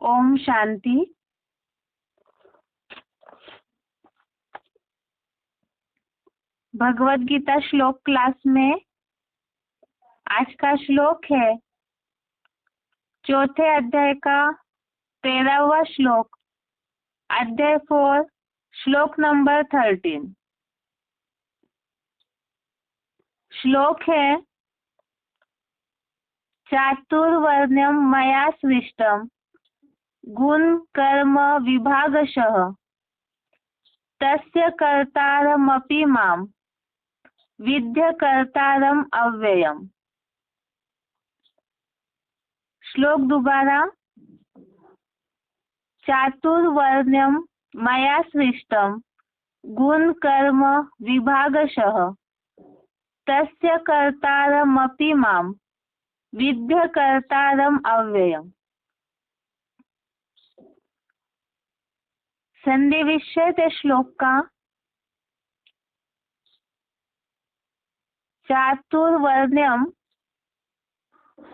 ओम शांति। भगवत गीता श्लोक क्लास में आज का श्लोक है चौथे अध्याय का 13वां श्लोक, अध्याय 4, श्लोक नंबर 13। श्लोक है चातुर्वर्ण्यं मया सृष्टं गुण कर्म विभागशः तस्य कर्तारमपि मां विद्य कर्तारम अव्ययम्। श्लोक दोबारा। चातुर्वर्ण्यं मया सृष्टं गुण कर्म विभागशः तस्य कर्तारमपि मां विद्य कर्तारम अव्ययम्। संधि विषय ते श्लोक का चातुर्वर्ण्यं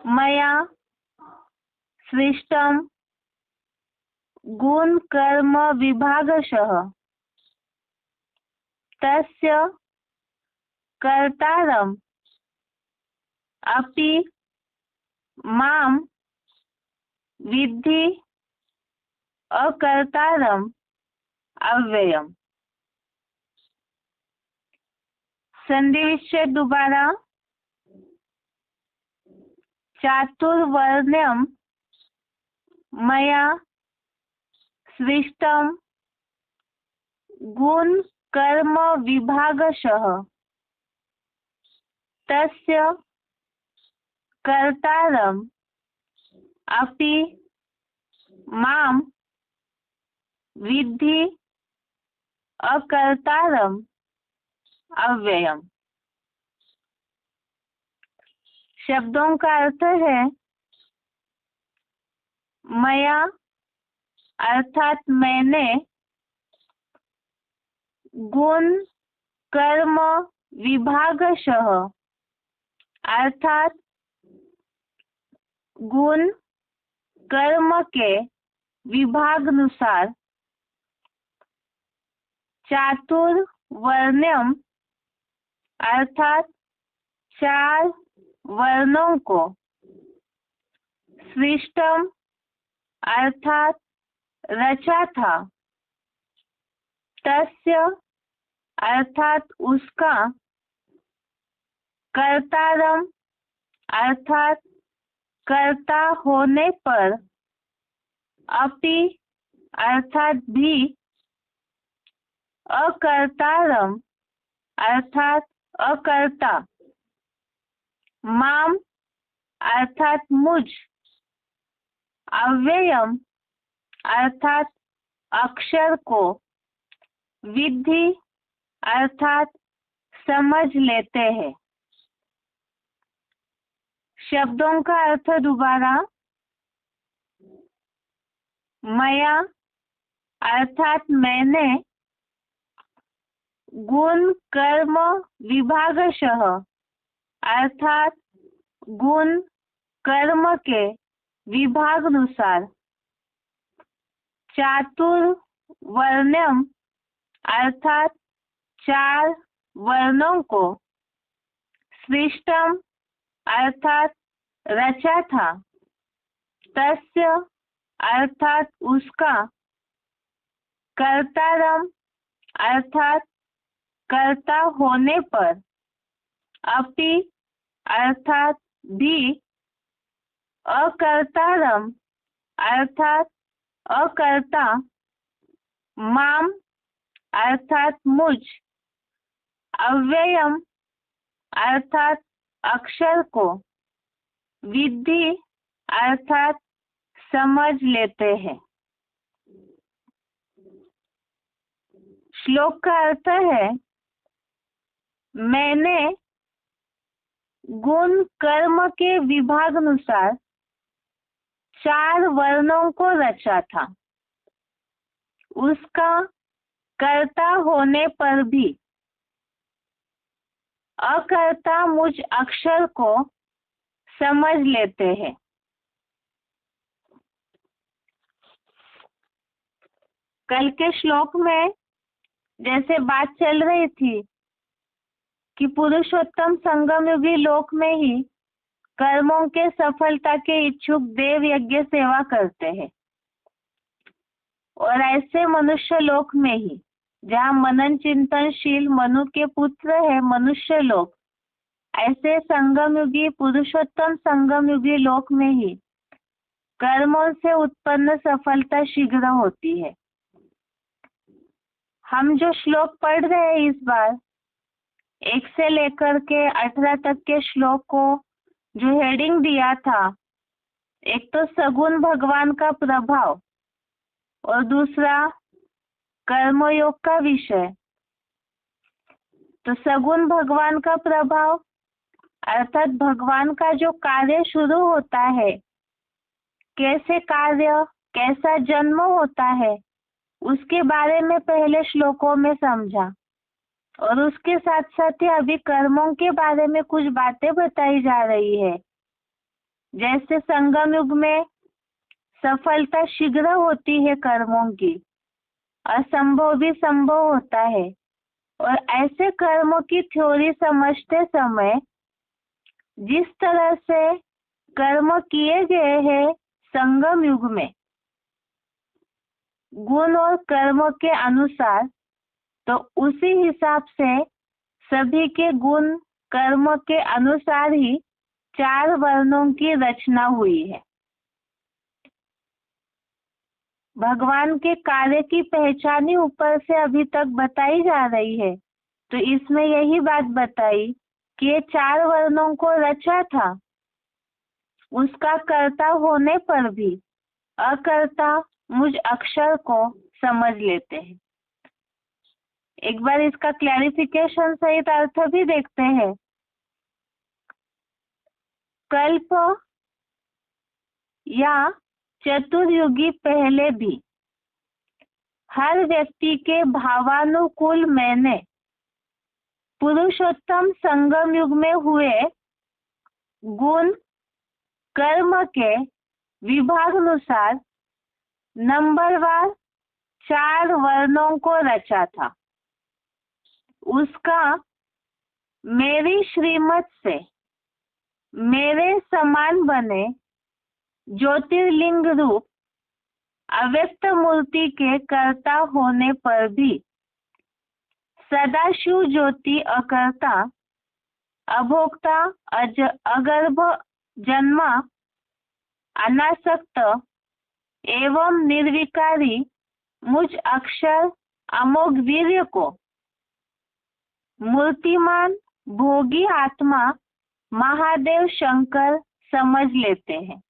मया सृष्टं गुण कर्म विभागशः तस्य कर्तारम् अपि मां विद्धि अकर्तारम् अव्ययम्। संधि विषय दोबारा। चातुर्वर्ण्यं मया सृष्टं गुण कर्म विभागशः तस्य कर्तारम् अपि मां विद्धि अकर्तारम् अव्ययम्। शब्दों का अर्थ है मया अर्थात मैंने, गुण कर्म विभागशः अर्थात गुण कर्म के विभागानुसार, चातुर्वर्ण्यम अर्थात 4 वर्णों को, सृष्टम अर्थात रचा था, तस्य अर्थात उसका, कर्तारम अर्थात कर्ता होने पर, अपि अर्थात भी, अकर्तारम अर्थात अकर्ता, माम अर्थात मुझ, अव्ययम अर्थात अक्षर को, विद्धि अर्थात समझ लेते हैं। शब्दों का अर्थ दोबारा। मया अर्थात मैंने, गुण कर्म विभागशः अर्थात गुण कर्म के विभागानुसार, चातुर्वर्ण्यम अर्थात 4 वर्णों को, सृष्टम अर्थात रचा था, तस्य अर्थात उसका, कर्तारम अर्थात कर्ता होने पर, अपि अर्थात भी, अकर्तारम अर्थात अकर्ता, माम अर्थात मुझ, अव्ययम अर्थात अक्षर को, विद्धि अर्थात समझ लेते हैं। श्लोक का अर्थ है मैंने गुण कर्म के विभागानुसार 4 वर्णों को रचा था, उसका कर्ता होने पर भी, अकर्ता मुझ अक्षर को समझ लेते हैं। कल के श्लोक में जैसे बात चल रही थी कि पुरुषोत्तम संगम युगी लोक में ही कर्मों के सफलता के इच्छुक देव यज्ञ सेवा करते हैं, और ऐसे मनुष्य लोक में ही जहाँ मनन चिंतनशील मनु के पुत्र है मनुष्य लोक, ऐसे संगम युगी पुरुषोत्तम संगम युगी लोक में ही कर्मों से उत्पन्न सफलता शीघ्र होती है। हम जो श्लोक पढ़ रहे हैं इस बार 1 से लेकर के 18 तक के श्लोक को जो हेडिंग दिया था, एक तो सगुण भगवान का प्रभाव और दूसरा कर्मयोग का विषय। तो सगुण भगवान का प्रभाव अर्थात भगवान का जो कार्य शुरू होता है, कैसे कार्य कैसा जन्म होता है, उसके बारे में पहले श्लोकों में समझा, और उसके साथ साथ ही अभी कर्मों के बारे में कुछ बातें बताई जा रही है। जैसे संगम युग में सफलता शीघ्र होती है कर्मों की, असंभव भी संभव होता है, और ऐसे कर्मों की थ्योरी समझते समय जिस तरह से कर्म किए गए हैं संगम युग में गुण और कर्म के अनुसार, तो उसी हिसाब से सभी के गुण कर्म के अनुसार ही 4 वर्णों की रचना हुई है। भगवान के कार्य की पहचान ही ऊपर से अभी तक बताई जा रही है, तो इसमें यही बात बताई कि ये 4 वर्णों को रचा था, उसका कर्ता होने पर भी अकर्ता मुझ अक्षर को समझ लेते हैं। एक बार इसका क्लैरिफिकेशन सहित अर्थ भी देखते हैं। कल्प या चतुर्युगी पहले भी हर व्यक्ति के भावानुकूल मैंने पुरुषोत्तम संगम युग में हुए गुण कर्म के विभागानुसार नंबरवार 4 वर्णों को रचा था। उसका मेरी श्रीमत से मेरे समान बने ज्योतिर्लिंग रूप अव्यक्त मूर्ति के कर्ता होने पर भी सदाशिव ज्योति अकर्ता अभोक्ता अगर्भ जन्मा अनासक्त एवं निर्विकारी मुझ अक्षर अमोघ वीर्य को मूर्तिमान भोगी आत्मा महादेव शंकर समझ लेते हैं।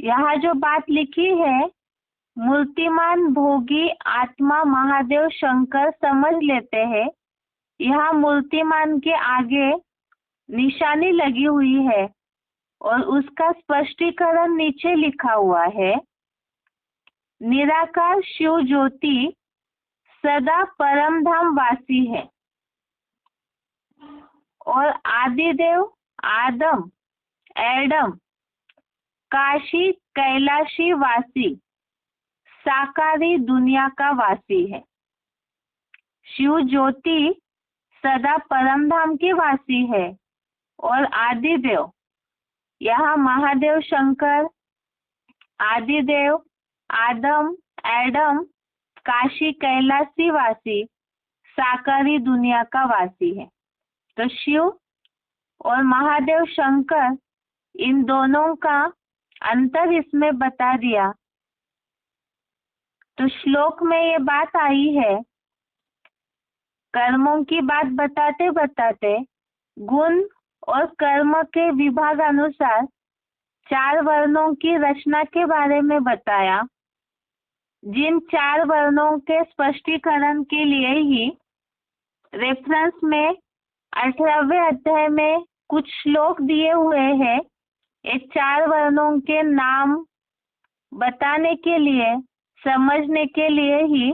यहाँ जो बात लिखी है मूर्तिमान भोगी आत्मा महादेव शंकर समझ लेते हैं, यहाँ मूर्तिमान के आगे निशानी लगी हुई है और उसका स्पष्टीकरण नीचे लिखा हुआ है। निराकार शिव ज्योति सदा परम धाम वासी है और आदिदेव आदम एडम काशी कैलाशी वासी साकारी दुनिया का वासी है। शिव ज्योति सदा परम धाम के वासी है और आदिदेव यहाँ महादेव शंकर आदिदेव आदम एडम काशी कैलाशी वासी साकारी दुनिया का वासी है। तो शिव और महादेव शंकर इन दोनों का अंतर इसमें बता दिया। तो श्लोक में ये बात आई है, कर्मों की बात बताते बताते गुण और कर्म के विभाग अनुसार 4 वर्णों की रचना के बारे में बताया, जिन 4 वर्णों के स्पष्टीकरण के लिए ही रेफरेंस में 18वें अध्याय में कुछ श्लोक दिए हुए हैं। ये 4 वर्णों के नाम बताने के लिए समझने के लिए ही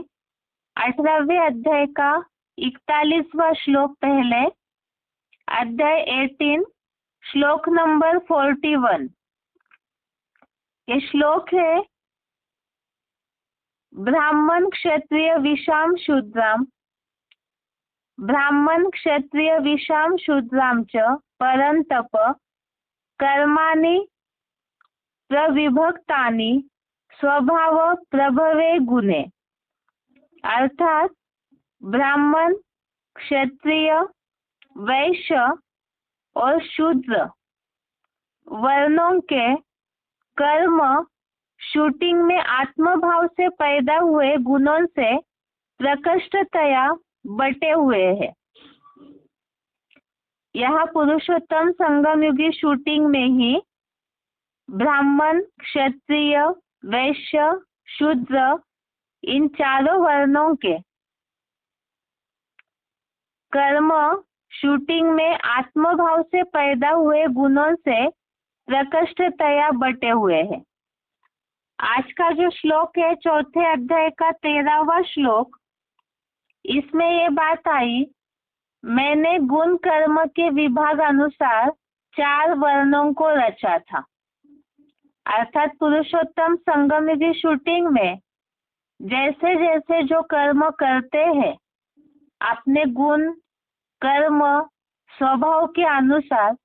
18वें अध्याय का 41वां श्लोक पहले अध्याय 18 श्लोक नंबर 41 ये श्लोक है ब्राह्मण क्षत्रिय विषाम शूद्राम, ब्राह्मण क्षत्रिय विषाम शूद्राम च परंतप कर्माणि प्रविभक्तानि स्वभाव प्रभवे गुणे। अर्थात ब्राह्मण, क्षत्रिय, वैश्य और शूद्र वर्णों के कर्म शूटिंग में आत्मभाव से पैदा हुए गुणों से प्रकृष्टतया बटे हुए हैं। यह पुरुषोत्तम संगमयुगी शूटिंग में ही ब्राह्मण, क्षत्रिय, वैश्य, शूद्र इन चारों वर्णों के कर्म शूटिंग में आत्मभाव से पैदा हुए गुणों से प्रकृष्टतया बटे हुए हैं। आज का जो श्लोक है चौथे अध्याय का 13वां श्लोक, इसमें ये बात आई, मैंने गुण कर्म के विभाग अनुसार 4 वर्णों को रचा था। अर्थात पुरुषोत्तम संगमयुगी शूटिंग में जैसे जैसे जो कर्म करते हैं अपने गुण कर्म स्वभाव के अनुसार,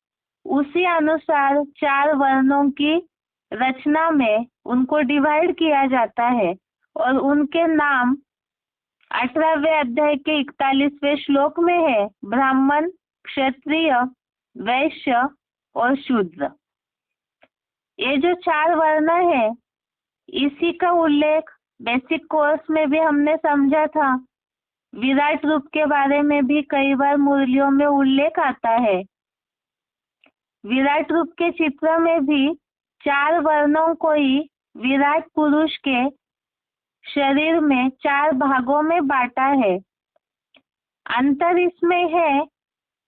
उसी अनुसार 4 वर्णों की रचना में उनको डिवाइड किया जाता है और उनके नाम 18वें अध्याय के 41वें श्लोक में है, ब्राह्मण, क्षत्रिय, वैश्य और शूद्र। ये जो 4 वर्ण है इसी का उल्लेख बेसिक कोर्स में भी हमने समझा था। विराट रूप के बारे में भी कई बार मुरलियों में उल्लेख आता है। विराट रूप के चित्र में भी 4 वर्णों को ही विराट पुरुष के शरीर में 4 भागों में बांटा है। अंतर इसमें है,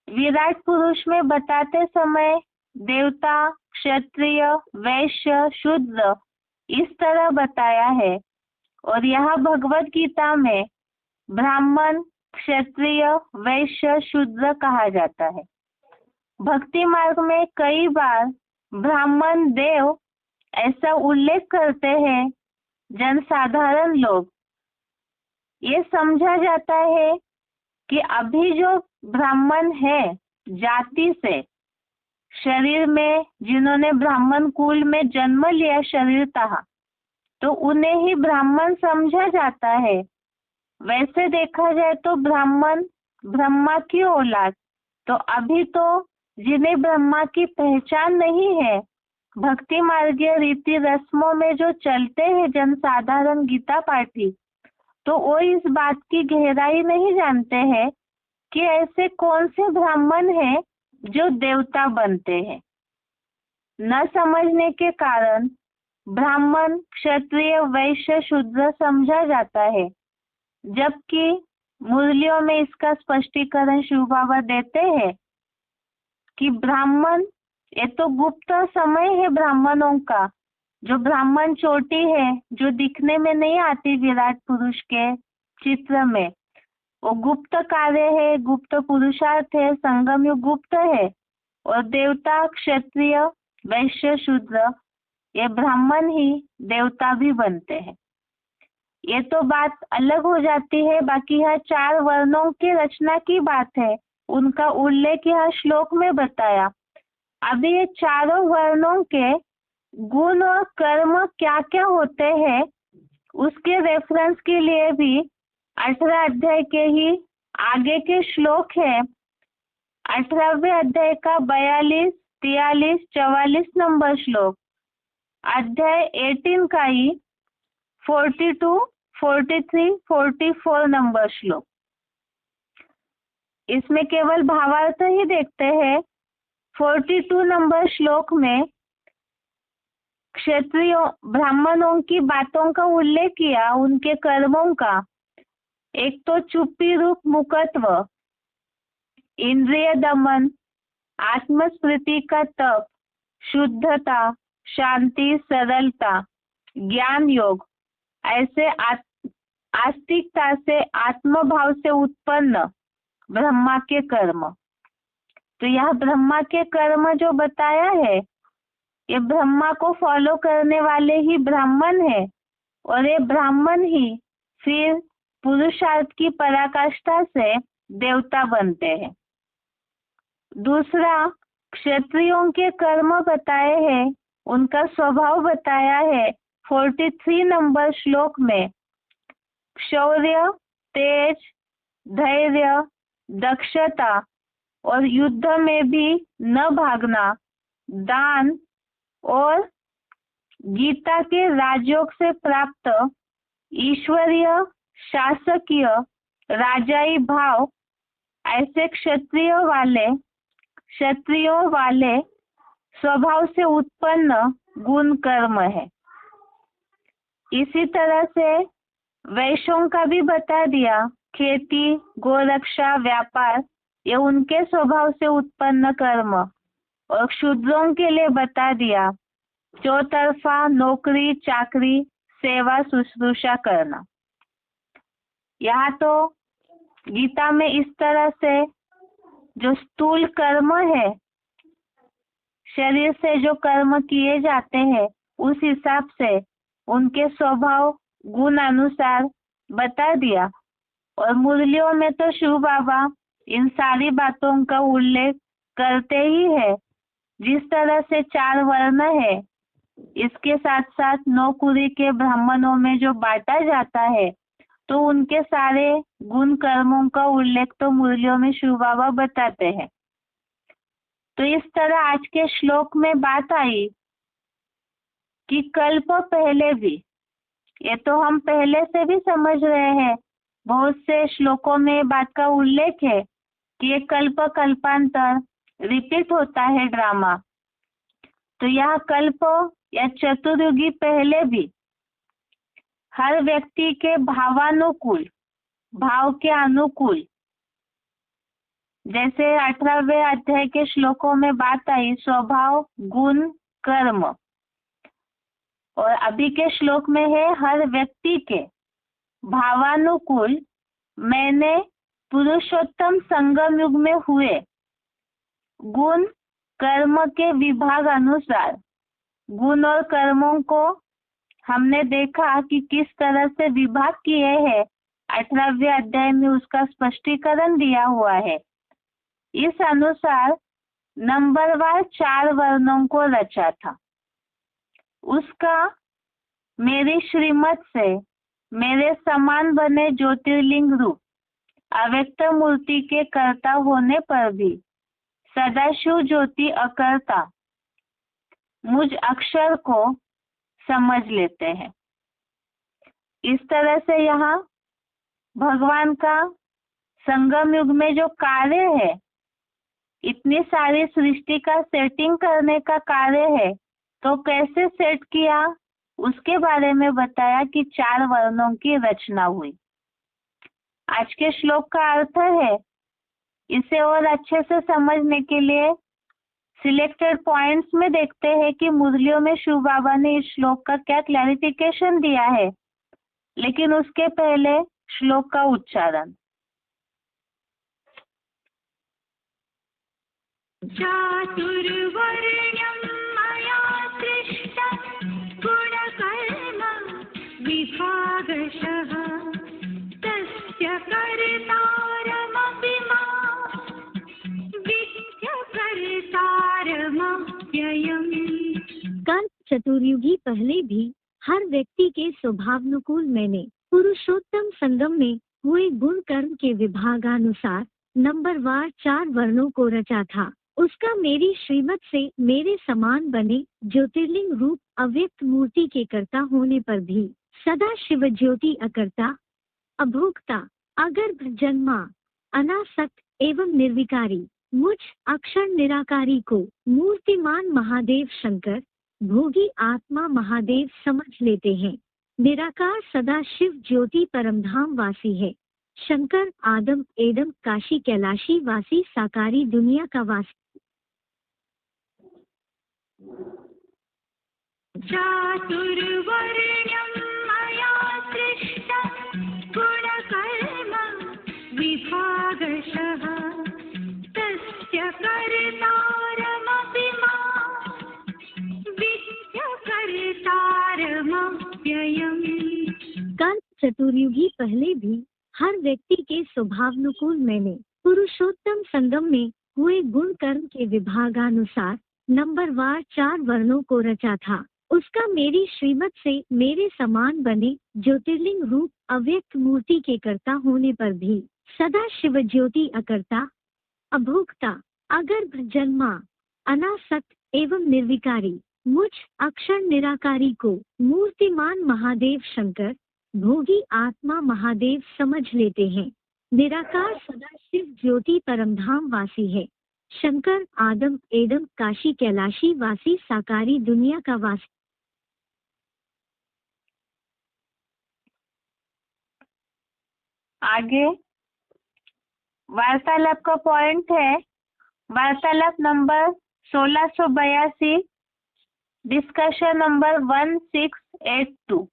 विराट पुरुष में बताते समय देवता, क्षत्रिय, वैश्य, शूद्र इस तरह बताया है और यह भगवत गीता में ब्राह्मण, क्षत्रिय, वैश्य, शूद्र कहा जाता है। भक्ति मार्ग में कई बार ब्राह्मण देव ऐसा उल्लेख करते हैं जनसाधारण लोग। ये समझा जाता है कि अभी जो ब्राह्मण है जाति से, शरीर में जिन्होंने ब्राह्मण कुल में जन्म लिया शरीरतः, तो उन्हें ही ब्राह्मण समझा जाता है। वैसे देखा जाए तो ब्राह्मण ब्रह्मा की औलाद, तो अभी तो जिन्हें ब्रह्मा की पहचान नहीं है, भक्ति मार्गीय रीति रस्मों में जो चलते हैं जनसाधारण गीता पाठी, तो वो इस बात की गहराई नहीं जानते हैं कि ऐसे कौन से ब्राह्मण हैं जो देवता बनते हैं। न समझने के कारण ब्राह्मण, क्षत्रिय, वैश्य, शूद्र समझा जाता है, जबकि मुरलियों में इसका स्पष्टीकरण शिव बाबा देते हैं कि ब्राह्मण ये तो गुप्त समय है ब्राह्मणों का। जो ब्राह्मण चोटी है जो दिखने में नहीं आती विराट पुरुष के चित्र में, वो गुप्त कार्य है, गुप्त पुरुषार्थ है, संगम युग गुप्त है। और देवता, क्षत्रिय, वैश्य, शूद्र ये ब्राह्मण ही देवता भी बनते हैं। ये तो बात अलग हो जाती है। बाकी यह 4 वर्णों की रचना की बात है, उनका उल्लेख यह श्लोक में बताया। अभी ये चारों वर्णों के गुण और कर्म क्या क्या होते हैं उसके रेफरेंस के लिए भी 18 अध्याय के ही आगे के श्लोक है। 18वें अध्याय का 42, 43, 44 नंबर श्लोक, अध्याय 18 का ही 42, 43, 44 नंबर श्लोक। इसमें केवल भावार्थ ही देखते हैं। 42 नंबर श्लोक में क्षत्रियों ब्राह्मणों की बातों का उल्लेख किया, उनके कर्मों का। एक तो चुप्पी रूप मुकत्व, इंद्रिय दमन, आत्मस्मृति का तप, शुद्धता, शांति, सरलता, ज्ञान योग, ऐसे आस्तिकता से आत्मभाव से उत्पन्न ब्रह्मा के कर्म। तो यह ब्रह्मा के कर्म जो बताया है, ये ब्रह्मा को फॉलो करने वाले ही ब्राह्मण है और ये ब्राह्मण ही फिर पुरुषार्थ की पराकाष्ठा से देवता बनते हैं। दूसरा, क्षत्रियों के कर्म बताए हैं, उनका स्वभाव बताया है 43 नंबर श्लोक में। शौर्य, तेज, धैर्य, दक्षता और युद्ध में भी न भागना, दान और गीता के राजयोग से प्राप्त ईश्वरीय शासकीय राजाई भाव, ऐसे क्षत्रियों वाले स्वभाव से उत्पन्न गुण कर्म है। इसी तरह से वैश्यों का भी बता दिया, खेती, गोरक्षा, व्यापार, ये उनके स्वभाव से उत्पन्न कर्म। और शूद्रों के लिए बता दिया चौतरफा नौकरी चाकरी, सेवा शुश्रूषा करना। यहाँ तो गीता में इस तरह से जो स्थूल कर्म है, शरीर से जो कर्म किए जाते हैं, उस हिसाब से उनके स्वभाव गुण अनुसार बता दिया। और मुरलियों में तो शिव बाबा इन सारी बातों का उल्लेख करते ही है। जिस तरह से 4 वर्ण है, इसके साथ साथ 9 कुरी के ब्राह्मणों में जो बांटा जाता है, तो उनके सारे गुण कर्मों का उल्लेख तो मुरलियों में शिव बाबा बताते हैं। तो इस तरह आज के श्लोक में बात आई कि कल्प पहले भी, ये तो हम पहले से भी समझ रहे हैं, बहुत से श्लोकों में बात का उल्लेख है कि ये कल्प कल्पांतर रिपीट होता है ड्रामा। तो यह कल्प या चतुर्युगी पहले भी हर व्यक्ति के भावानुकूल, भाव के अनुकूल, जैसे 18वें अध्याय के श्लोकों में बात आई स्वभाव गुण कर्म, और अभी के श्लोक में है हर व्यक्ति के भावानुकूल मैंने पुरुषोत्तम संगम युग में हुए गुण कर्म के विभाग अनुसार, गुण और कर्मों को हमने देखा कि किस तरह से विभाग किए हैं। 18वें अध्याय में उसका स्पष्टीकरण दिया हुआ है। इस अनुसार नंबरवार 4 वर्णों को रचा था। उसका मेरी श्रीमत से मेरे समान बने ज्योतिर्लिंग रूप अव्यक्त मूर्ति के कर्ता होने पर भी सदाशिव ज्योति अकर्ता मुझ अक्षर को समझ लेते हैं। इस तरह से यहाँ भगवान का संगम युग में जो कार्य है, इतनी सारी सृष्टि का सेटिंग करने का कार्य है, तो कैसे सेट किया उसके बारे में बताया कि 4 वर्णों की रचना हुई। आज के श्लोक का अर्थ है, इसे और अच्छे से समझने के लिए सिलेक्टेड पॉइंट्स में देखते हैं कि मुरलियों में शिव बाबा ने इस श्लोक का क्या क्लैरिफिकेशन दिया है। लेकिन उसके पहले श्लोक का उच्चारण। चातुर्वर्ण्यं मया सृष्टं गुणकर्म विभागशः तस्य कर्तारमपि मां विद्य कर्तारमव्ययम्। कल्प चतुर्युगी पहले भी हर व्यक्ति के स्वभावानुकूल मैंने पुरुषोत्तम संगम में हुए गुण कर्म के विभागानुसार नंबरवार 4 वर्णों को रचा था। उसका मेरी श्रीमत से मेरे समान बने ज्योतिर्लिंग रूप अव्यक्त मूर्ति के कर्ता होने पर भी सदा शिव ज्योति अकर्ता अभोक्ता अगर्भ जन्मा अनासक्त एवं निर्विकारी मुझ अक्षर निराकारी को मूर्तिमान महादेव शंकर भोगी आत्मा महादेव समझ लेते हैं। निराकार सदा शिव ज्योति परमधाम वासी है। शंकर आदम एदम काशी कैलाशी वासी साकारी दुनिया का वासी। चातुर्वर्ण्यं मया सृष्टं गुणकर्म विभागशः तस्य कर्तारमपि मां विद्य कर्तारमव्ययम्। चतुर्युगी पहले भी हर व्यक्ति के स्वभावानुकूल मैंने पुरुषोत्तम संगम में हुए गुण कर्म के विभागानुसार नंबरवार 4 वर्णों को रचा था। उसका मेरी श्रीमत से मेरे समान बने ज्योतिर्लिंग रूप अव्यक्त मूर्ति के कर्ता होने पर भी सदा शिव ज्योति अकर्ता, अभोक्ता, अगर्भ जन्मा, अनासक्त एवं निर्विकारी मुझ अक्षर निराकारी को मूर्तिमान महादेव शंकर भोगी आत्मा महादेव समझ लेते हैं। निराकार सदा शिव ज्योति परमधाम वासी है। शंकर आदम एदम काशी कैलाशी वासी साकारी दुनिया का वासी। आगे वार्तालाप का पॉइंट है वार्तालाप नंबर 1682, डिस्कशन नंबर 1682।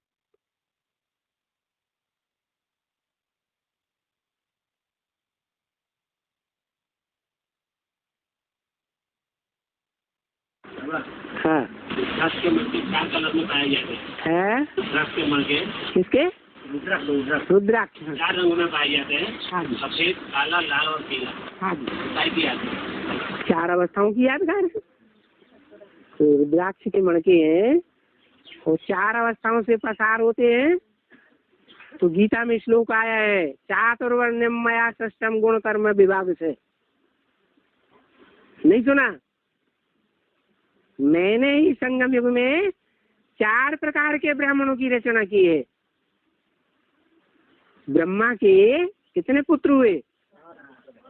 हाँ, रुद्राक्ष के मणके 4 कलर में पाए जाते हैं। रुद्राक्ष के मणके किसके? रुद्राक्ष 4 रंगों में पाए जाते हैं। हाँ जी। सफेद, काला, लाल और पीला। हाँ जी। बताई की याद है। 4 अवस्थाओं की यादगार है। तो रुद्राक्ष के मणके हैं वो 4 अवस्थाओं से पसार होते हैं। तो गीता में श्लोक आया है, चातुर्वर्ण्यम मया सृष्टम गुण कर्म विभाग से। नहीं सुना? मैंने ही संगम युग में 4 प्रकार के ब्राह्मणों की रचना की है। ब्रह्मा के कितने पुत्र हुए?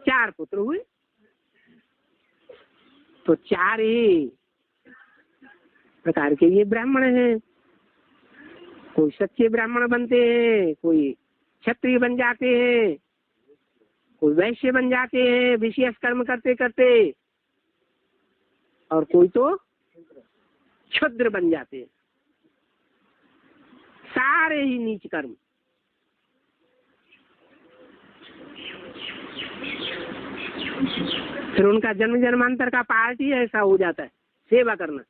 4 पुत्र हुए। तो 4 ही प्रकार के ये ब्राह्मण हैं। कोई सच्चे ब्राह्मण बनते हैं, कोई क्षत्रिय बन जाते हैं, कोई वैश्य बन जाते हैं विशेष कर्म करते करते, और कोई तो क्षुद्र बन जाते हैं। सारे ही नीच कर्म। फिर उनका जन्म जन्मांतर का पार्ट ही ऐसा हो जाता है, सेवा करना।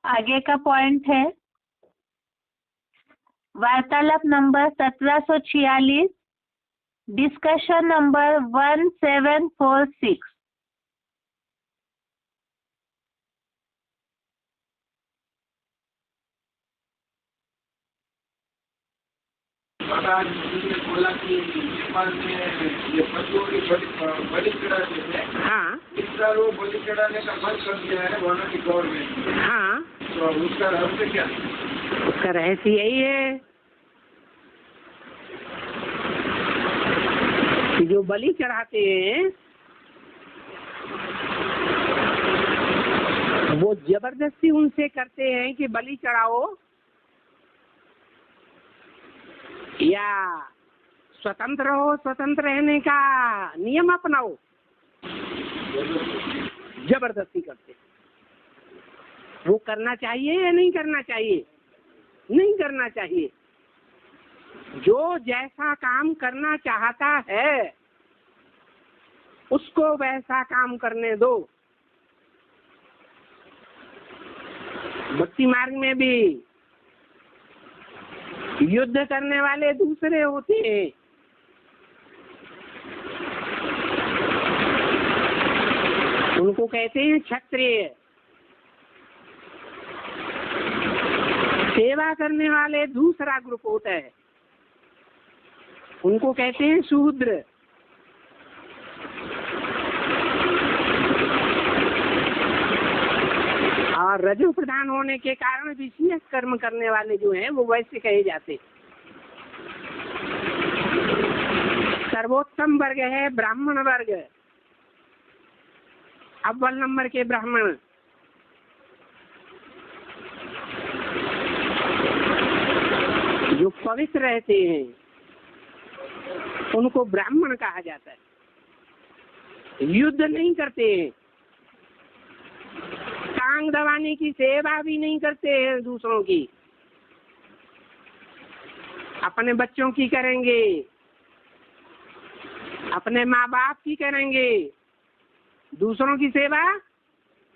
आगे का पॉइंट है वार्तालाप नंबर 1746, डिस्कशन नंबर 1746। बोला कि नेपाल में ये पशुओं की बलि चढ़ाते थे। हाँ इस बार वो बलि चढ़ाने का बंद कर दिया है वहाँ की गवर्नमेंट। हाँ, तो उसका रहस्य क्या? उसका रहस्य यही है कि जो बलि चढ़ाते हैं वो जबरदस्ती उनसे करते हैं कि बलि चढ़ाओ, या स्वतंत्र हो, स्वतंत्र रहने का नियम अपनाओ। जबरदस्ती करते। वो करना चाहिए या नहीं करना चाहिए? नहीं करना चाहिए। जो जैसा काम करना चाहता है उसको वैसा काम करने दो। भक्ति मार्ग में भी युद्ध करने वाले दूसरे होते हैं। उनको कहते हैं क्षत्रिय। सेवा करने वाले दूसरा ग्रुप होता है, उनको कहते हैं शूद्र। और रजो प्रधान होने के कारण विशेष कर्म करने वाले जो हैं वो वैसे कहे जाते। सर्वोत्तम वर्ग है ब्राह्मण वर्ग। अव्वल नंबर के ब्राह्मण जो पवित्र रहते हैं उनको ब्राह्मण कहा जाता है। युद्ध नहीं करते हैं, टांग दबाने की सेवा भी नहीं करते हैं दूसरों की, अपने बच्चों की करेंगे, अपने माँ बाप की करेंगे, दूसरों की सेवा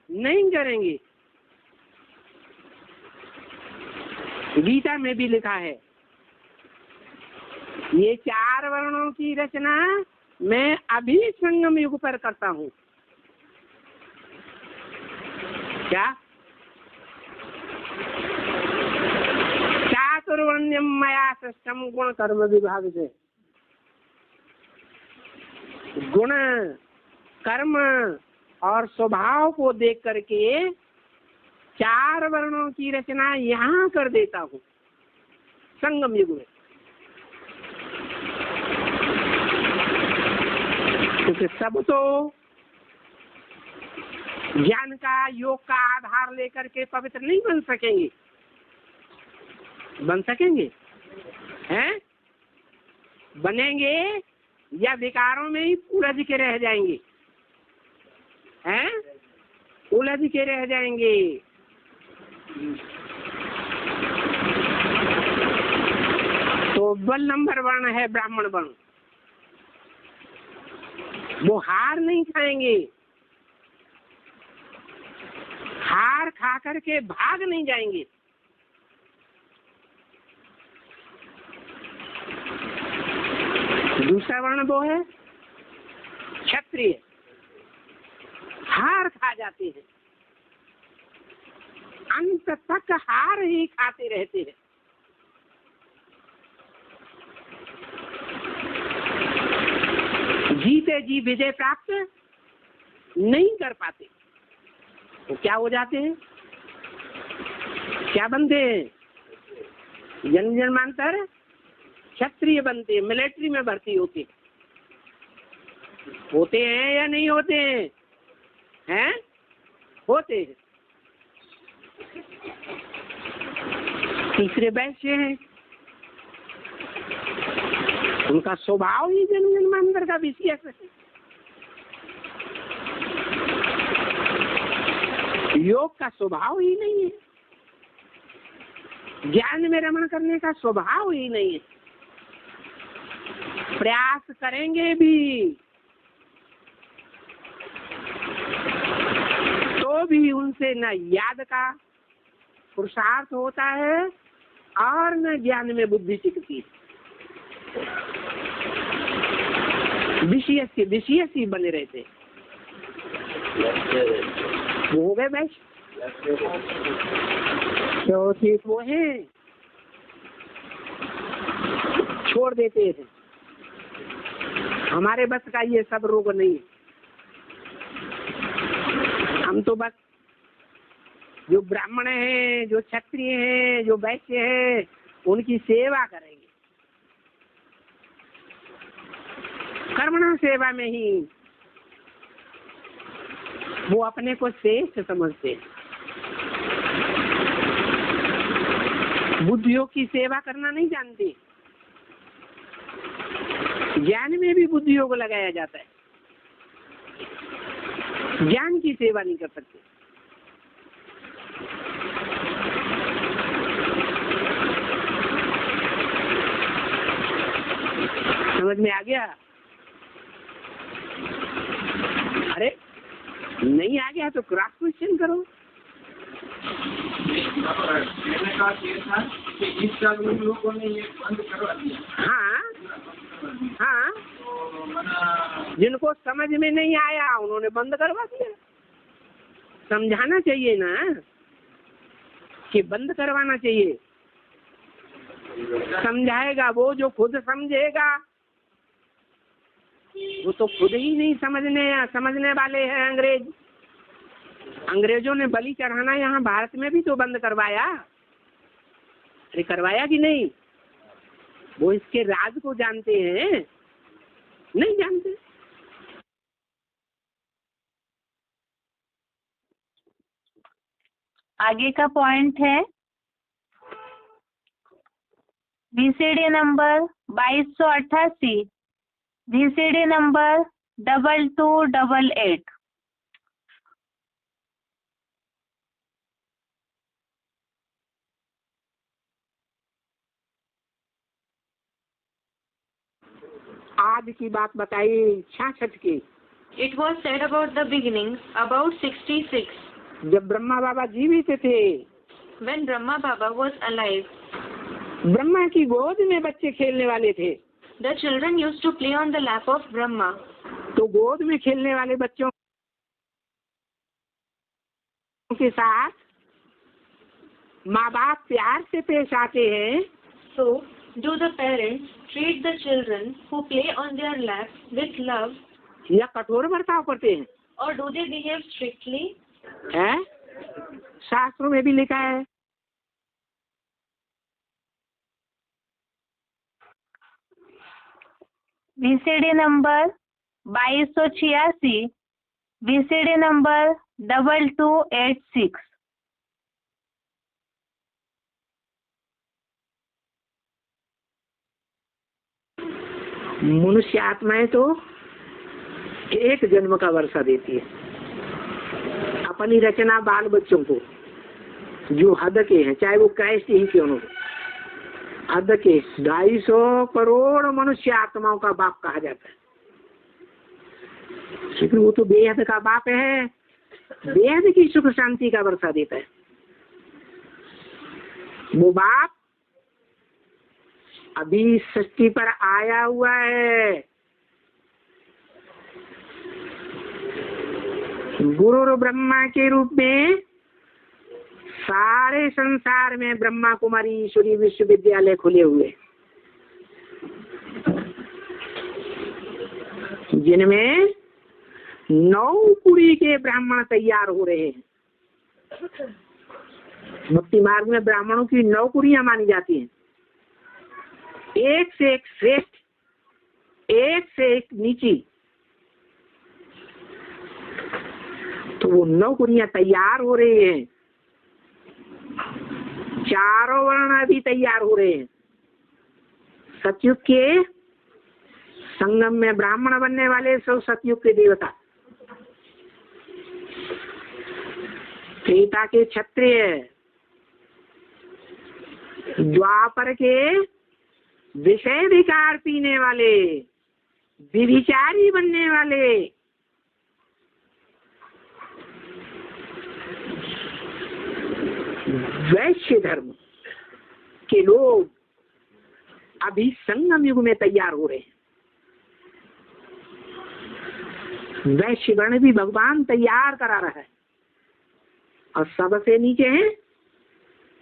नहीं करेंगे। गीता में भी लिखा है, ये 4 वर्णों की रचना मैं अभी संगम युग पर करता हूँ। क्या? चातुर्वर्ण्यम मया सृष्टम गुण कर्म विभाग से। गुण, कर्म और स्वभाव को देख करके 4 वर्णों की रचना यहाँ कर देता हूँ संगम युग में। क्योंकि सब तो ज्ञान का, योग का आधार लेकर के पवित्र नहीं बन सकेंगे। बन सकेंगे? हैं? बनेंगे या विकारों में ही उलझ के रह जाएंगे? हैं? उलझ के रह जाएंगे। तो बल नंबर वर्ण है ब्राह्मण वर्ण, वो हार नहीं खाएंगे। हार खा करके भाग नहीं जाएंगे। दूसरा वर्ण वो है क्षत्रिय, हार खा जाते हैं, अंत तक हार ही खाते रहते हैं। जीते जी विजय प्राप्त नहीं कर पाते। तो क्या हो जाते हैं? क्या बनते हैं? जन्म जन्मांतर क्षत्रिय बनते हैं, मिलिट्री में भर्ती होते हैं या नहीं होते हैं? हैं? होते हैं। तीसरे वैश्य हैं, उनका स्वभाव ही जन्म जन्मांतर का विशेष है। योग का स्वभाव ही नहीं है, ज्ञान में रमण करने का स्वभाव ही नहीं है। प्रयास करेंगे भी तो भी उनसे न याद का पुरुषार्थ होता है और न ज्ञान में बुद्धि टिकती है। विषय ही बने रहते। वो हो गए वैश्य। चौथे वो है छोड़ देते हैं, हमारे बस का ये सब रोग नहीं, हम तो बस जो ब्राह्मण हैं, जो क्षत्रिय हैं, जो वैश्य हैं, उनकी सेवा करेंगे। कर्मणा सेवा में ही वो अपने को श्रेष्ठ समझते हैं। बुद्धियों की सेवा करना नहीं जानते। ज्ञान में भी बुद्धियों को लगाया जाता है, ज्ञान की सेवा नहीं कर सकते। समझ में आ गया? अरे नहीं आ गया तो क्रॉस क्वेश्चन करो। कहने का ये था कि इस साल उन लोगों ने ये बंद करवा दिया। हाँ हाँ, तो मना जिनको समझ में नहीं आया उन्होंने बंद करवा दिया। समझाना चाहिए ना कि बंद करवाना चाहिए। समझाएगा वो जो खुद समझेगा, वो तो खुद ही नहीं समझने वाले हैं। अंग्रेजों ने बलि चढ़ाना यहाँ भारत में भी तो बंद करवाया। अरे करवाया कि नहीं? वो इसके राज को जानते हैं? नहीं जानते। आगे का पॉइंट है VCD नंबर 2288, VCD नंबर 2288। आज की बात बताइए 66 की। It was said about the beginning, about 66. जब ब्रह्मा बाबा जीवित थे, When Brahma Baba was alive, Brahma की गोद में बच्चे खेलने वाले थे। the children used to play on the lap of Brahma. तो गोद में खेलने वाले बच्चों के साथ माँ बाप प्यार से पेश आते हैं, So, do the parents treat the children who play on their lap with love, या कठोर बर्ताव करते हैं? or do they behave strictly? है? शास्त्रों में भी लिखा है। VCD number 2286, VCD number 2286। मनुष्य आत्माएं तो एक जन्म का वर्षा देती है। अपनी रचना बाल बच्चों को जो हद के हैं, चाहे वो क्राइस्ट ही क्यों न हो, हद के 250 करोड़ मनुष्य आत्माओं का बाप कहा जाता है। लेकिन वो तो बेहद का बाप है, बेहद की सुख शांति का वर्षा देता है। वो बाप अभी सृष्टि पर आया हुआ है। गुरु ब्रह्मा के रूप में सारे संसार में ब्रह्मा कुमारी ईश्वरी विश्वविद्यालय खुले हुए, जिनमें 9 कुड़ी के ब्राह्मण तैयार हो रहे हैं। भक्ति मार्ग में ब्राह्मणों की 9 कुड़ियां मानी जाती हैं, एक से एक श्रेष्ठ, एक से एक नीची। तो वो 9 कुड़ियां तैयार हो रही हैं, चारों वर्ण अभी तैयार हो रहे हैं। सतयुग के संगम में ब्राह्मण बनने वाले सब सतयुग के देवता, त्रेता के क्षत्रिय, द्वापर के विषय विकार पीने वाले, व्यभिचारी बनने वाले, वैश्य धर्म के लोग अभी संगम युग में तैयार हो रहे हैं। वैश्य वर्ण भी भगवान तैयार करा रहा है। और सबसे नीचे हैं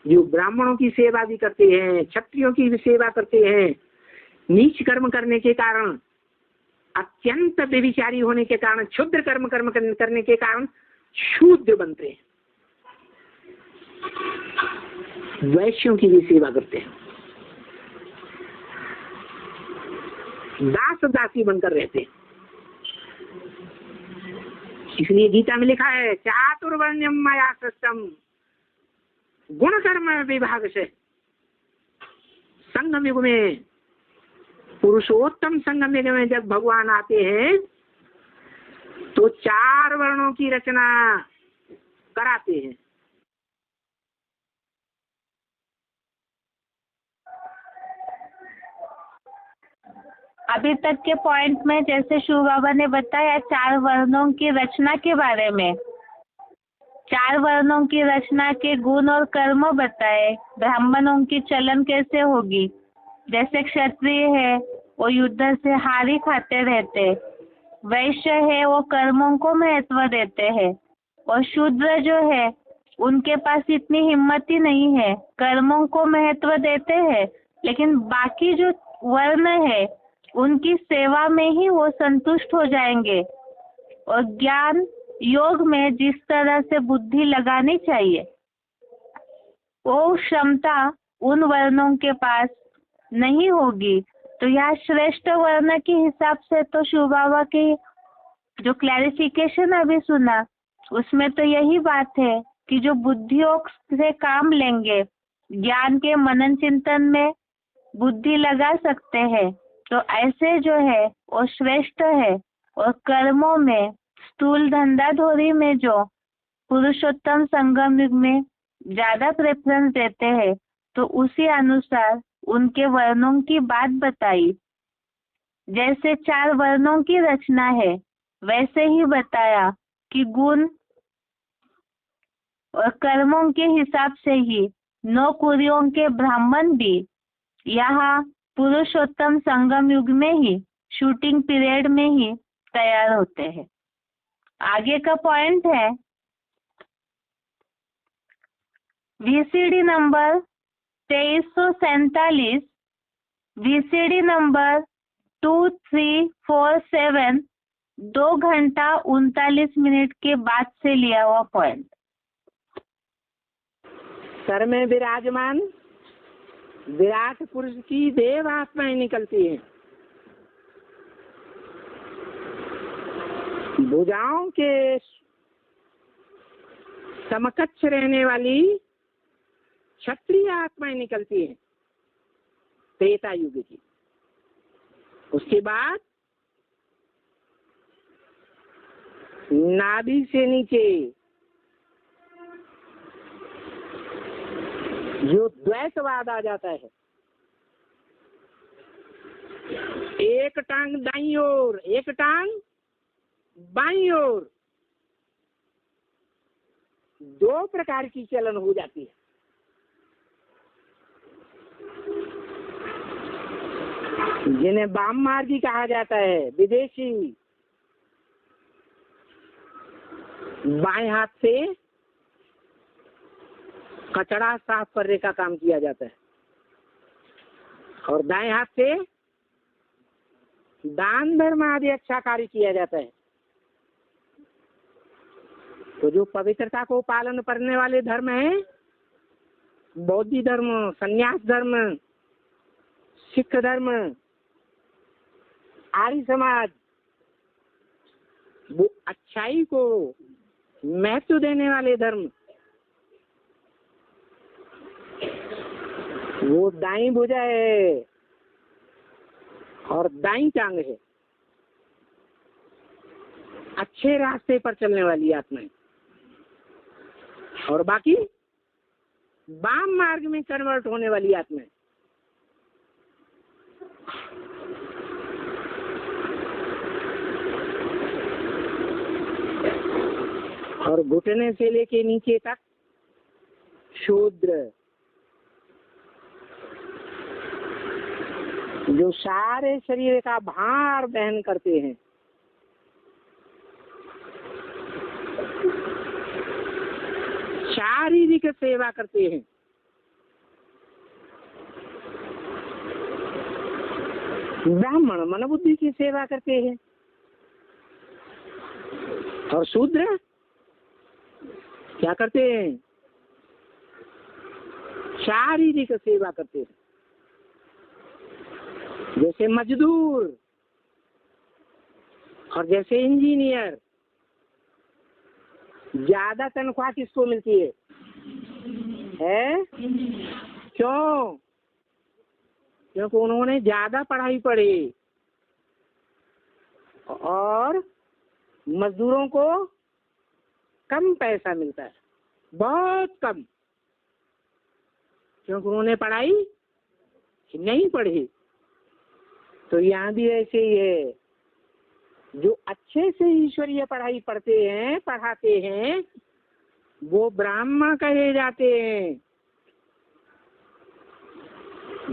जो ब्राह्मणों की सेवा भी करते हैं, क्षत्रियों की भी सेवा करते हैं, नीच कर्म करने के कारण, अत्यंत व्यभिचारी होने के कारण, क्षुद्र कर्म करने के कारण शूद्र बनते हैं। वैश्यों की भी सेवा करते हैं, दास दासी बनकर रहते हैं। इसलिए गीता में लिखा है, चातुर्वर्ण्यम मया सृष्टम गुण कर्म विभाग से। संगम युग में, पुरुषोत्तम संगम युग में जब भगवान आते हैं तो 4 वर्णों की रचना कराते हैं। अभी तक के पॉइंट में जैसे शिव बाबा ने बताया 4 वर्णों की रचना के बारे में, 4 वर्णों की रचना के गुण और कर्म बताए, ब्राह्मणों की चलन कैसे होगी। जैसे क्षत्रिय है वो युद्ध से हारी खाते रहते, वैश्य है वो कर्मों को महत्व देते हैं, और शूद्र जो है उनके पास इतनी हिम्मत ही नहीं है, कर्मों को महत्व देते हैं, लेकिन बाकी जो वर्ण है उनकी सेवा में ही वो संतुष्ट हो जाएंगे। और ज्ञान योग में जिस तरह से बुद्धि लगानी चाहिए वो क्षमता उन वर्णों के पास नहीं होगी। तो यहाँ श्रेष्ठ वर्ण के हिसाब से तो शिव बाबा की जो क्लैरिफिकेशन अभी सुना उसमें तो यही बात है कि जो बुद्धियों से काम लेंगे, ज्ञान के मनन चिंतन में बुद्धि लगा सकते हैं, तो ऐसे जो है वो श्रेष्ठ है। और कर्मों में, स्थूल धंधाधोरी में जो पुरुषोत्तम संगम युग में ज्यादा प्रेफरेंस देते हैं, तो उसी अनुसार उनके वर्णों की बात बताई। जैसे 4 वर्णों की रचना है, वैसे ही बताया कि गुण और कर्मों के हिसाब से ही 9 कुरियों के ब्राह्मण भी यहाँ पुरुषोत्तम संगम युग में ही शूटिंग पीरियड में ही तैयार होते हैं। आगे का पॉइंट है VCD नंबर 2347, VCD नंबर 2347 2 घंटा 39 मिनट के बाद से लिया हुआ पॉइंट। सर में विराजमान विराट पुरुष की देव आत्माएं निकलती हैं। भुजाओं के समकक्ष रहने वाली क्षत्रिय आत्माएं निकलती हैं त्रेता युग की। उसके बाद नाभि से नीचे जो द्वैतवाद आ जाता है, एक टांग दाईं ओर एक टांग बाईं ओर, 2 प्रकार की चलन हो जाती है। जिन्हें वाम मार्गी कहा जाता है, विदेशी। बाएं हाथ से कचरा साफ करने का काम किया जाता है और दाएं हाथ से दान धर्म आदि अच्छा कार्य किया जाता है। तो जो पवित्रता को पालन करने वाले धर्म हैं, बौद्ध धर्म, संन्यास धर्म, सिख धर्म, आर्य समाज, वो अच्छाई को महत्व देने वाले धर्म, वो दाईं भुजा है और दाईं टांग है। अच्छे रास्ते पर चलने वाली आत्माएं। और बाकी वाम मार्ग में कन्वर्ट होने वाली आत्माएं। और घुटने से लेके नीचे तक शूद्र, जो सारे शरीर का भार वहन करते हैं। शारीरिक सेवा करते हैं। ब्राह्मण मन बुद्धि की सेवा करते हैं। और शूद्र क्या करते हैं? शारीरिक सेवा करते हैं। जैसे मजदूर और जैसे इंजीनियर। ज्यादा तनख्वाह किसको मिलती है? क्यों? क्योंकि उन्होंने ज्यादा पढ़ाई पढ़ी। और मजदूरों को कम पैसा मिलता है, बहुत कम, क्योंकि उन्होंने पढ़ाई नहीं पढ़ी। तो यहाँ भी ऐसे ही है। जो अच्छे से ईश्वरीय पढ़ाई पढ़ते हैं, पढ़ाते हैं, वो ब्राह्मण कहे जाते हैं।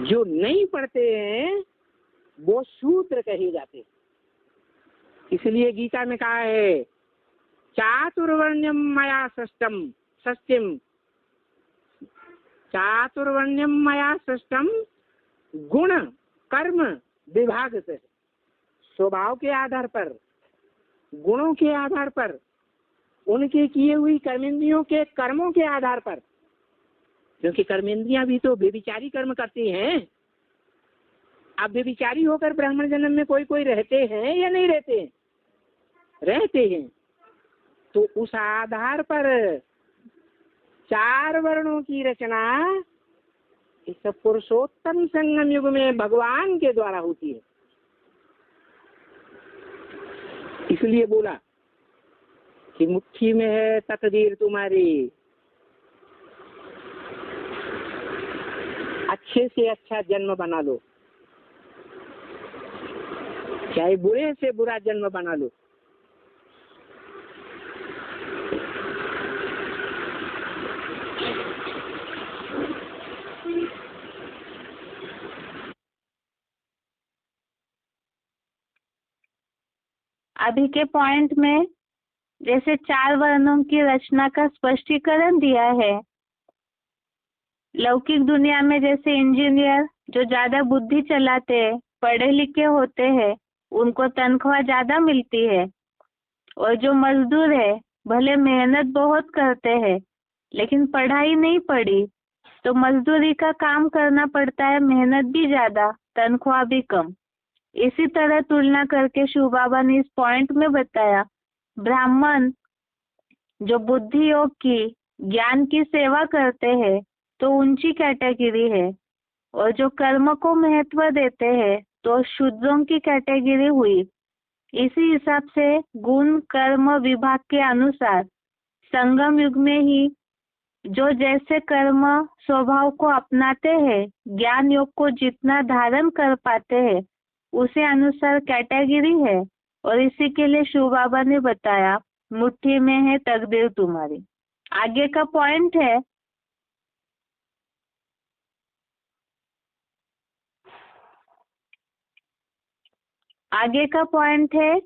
जो नहीं पढ़ते हैं वो शूद्र कहे जाते हैं। इसलिए गीता में कहा है, चातुर्वर्ण्यम मया सृष्टम, चातुर्वर्ण्यम मया सृष्टम, गुण कर्म विभाग से, स्वभाव के आधार पर, गुणों के आधार पर, उनके किए हुई कर्मेंद्रियों के कर्मों के आधार पर, क्योंकि कर्मेंद्रियां भी तो व्यभिचारी कर्म करती हैं। अब व्यभिचारी होकर ब्राह्मण जन्म में कोई कोई रहते हैं या नहीं रहते हैं? रहते हैं। तो उस आधार पर 4 वर्णों की रचना इस पुरुषोत्तम संगम युग में भगवान के द्वारा होती है। इसलिए बोला कि मुट्ठी में है तकदीर तुम्हारी, अच्छे से अच्छा जन्म बना लो, चाहे बुरे से बुरा जन्म बना लो, अभी के पॉइंट में जैसे 4 वर्णों की रचना का स्पष्टीकरण दिया है। लौकिक दुनिया में जैसे इंजीनियर जो ज्यादा बुद्धि चलाते हैं, पढ़े लिखे होते हैं, उनको तनख्वाह ज्यादा मिलती है, और जो मजदूर है भले मेहनत बहुत करते हैं लेकिन पढ़ाई नहीं पढ़ी, तो मजदूरी का काम करना पड़ता है, मेहनत भी ज्यादा, तनख्वाह भी कम। इसी तरह तुलना करके शिव बाबा ने इस पॉइंट में बताया, ब्राह्मण जो बुद्धि योग की, ज्ञान की सेवा करते हैं तो ऊंची कैटेगरी है, और जो कर्म को महत्व देते हैं तो शूद्रों की कैटेगरी हुई। इसी हिसाब से गुण कर्म विभाग के अनुसार संगम युग में ही जो जैसे कर्म स्वभाव को अपनाते हैं, ज्ञान योग को जितना धारण कर पाते हैं, उसे अनुसार कैटेगरी है। और इसी के लिए शिव बाबा ने बताया, मुट्ठी में है तकदीर तुम्हारी। आगे का पॉइंट है, आगे का पॉइंट है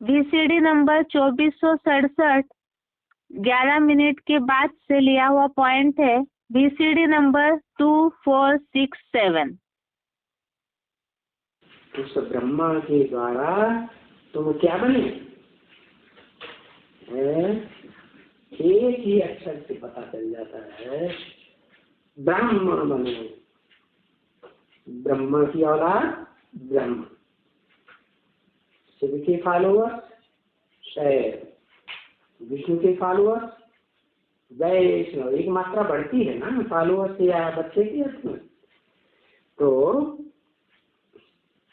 VCD नंबर 2467, 11 मिनट के बाद से लिया हुआ पॉइंट है। VCD number 2467। उस ब्रह्मा के द्वारा तुम क्या बने है? एक ही अक्षर से पता चल जाता है, ब्राह्मण बने। ब्रह्मा की औलाद ब्रह्म, शिव के फॉलोअर शैव, विष्णु के फॉलोअर वैष्णव। एक मात्रा बढ़ती है ना फॉलोअर से या बच्चे के अर्थ में। तो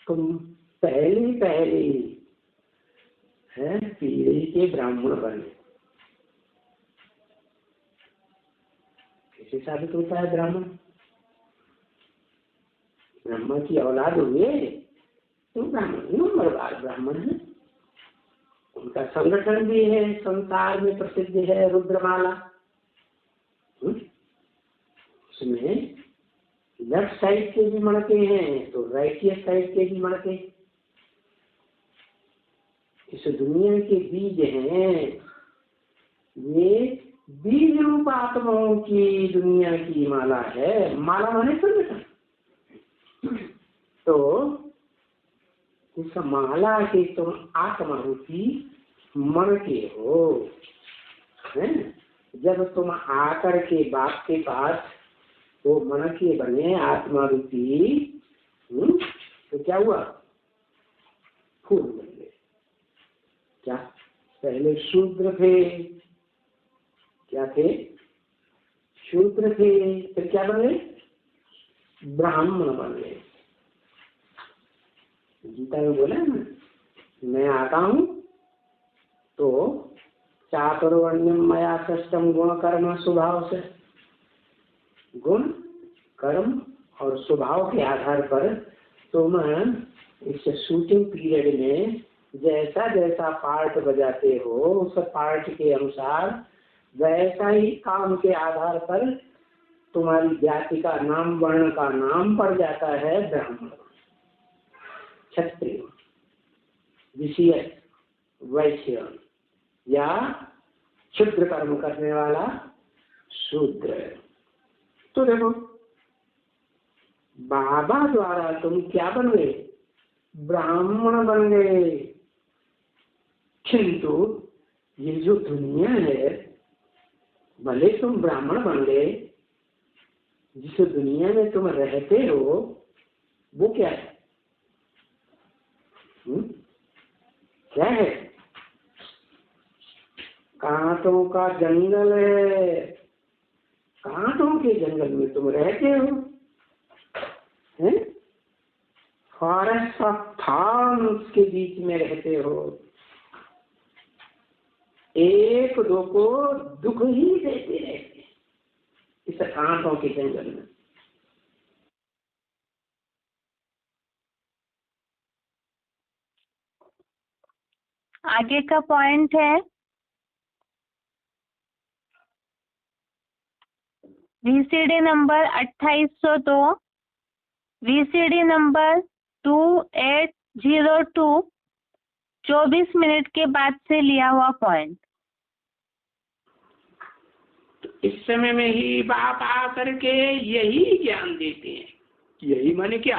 तुम पहले है पीढ़ी के ब्राह्मण बने। कैसे साबित होता है ब्राह्मण? ब्रह्मा की औलाद हुए तो ब्राह्मण नंबरवार ब्राह्मण है। उनका संगठन भी है, संसार में प्रसिद्ध है, रुद्रमाला। उसमें लेफ्ट साइड के भी मणके हैं तो राइट साइड के भी मणके। इस दुनिया के बीज हैं, ये बीज रूप आत्माओं की दुनिया की माला है। माला माने संगठन। तो इस माला के तुम आत्मा रूपी मणके हो, है? जब तुम आकर के बाप के पास वो मणके बने आत्मा रूपी, तो क्या हुआ? फूल बन गए। क्या पहले शूद्र थे? क्या थे? शूद्र थे। फिर क्या बन गए? ब्राह्मण बन गए। गीता में बोला है ना, मैं आता हूं तो चातुर्वर्ण्यम मया सृष्टम गुण कर्म स्वभाव से। गुण कर्म और स्वभाव के आधार पर तुम इस शूटिंग पीरियड में जैसा जैसा पार्ट बजाते हो, उस पार्ट के अनुसार वैसा ही काम के आधार पर तुम्हारी जाति का नाम, वर्ण का नाम पड़ जाता है ब्राह्मण, क्षत्रिय, विषय, वैश्य या क्षुद्र कर्म करने वाला शूद्र। तो देखो बाबा द्वारा तुम क्या बन गए? ब्राह्मण बन गए। किंतु ये जो दुनिया है, भले तुम ब्राह्मण बन गए, जिस दुनिया में तुम रहते हो वो क्या है? क्या है? कांटों का जंगल है। कांटों के जंगल में तुम रहते हो, हैं? फॉरेस्ट ऑफ थॉर्न्स के बीच में रहते हो। एक दो को दुख ही देते रहते इस कांटों के जंगल में। आगे का पॉइंट है VCD number 2802, VCD number 2802, 24 minute के बाद से लिया हुआ पॉइंट। तो इस समय में ही बाप आ करके यही ज्ञान देते हैं। यही माने क्या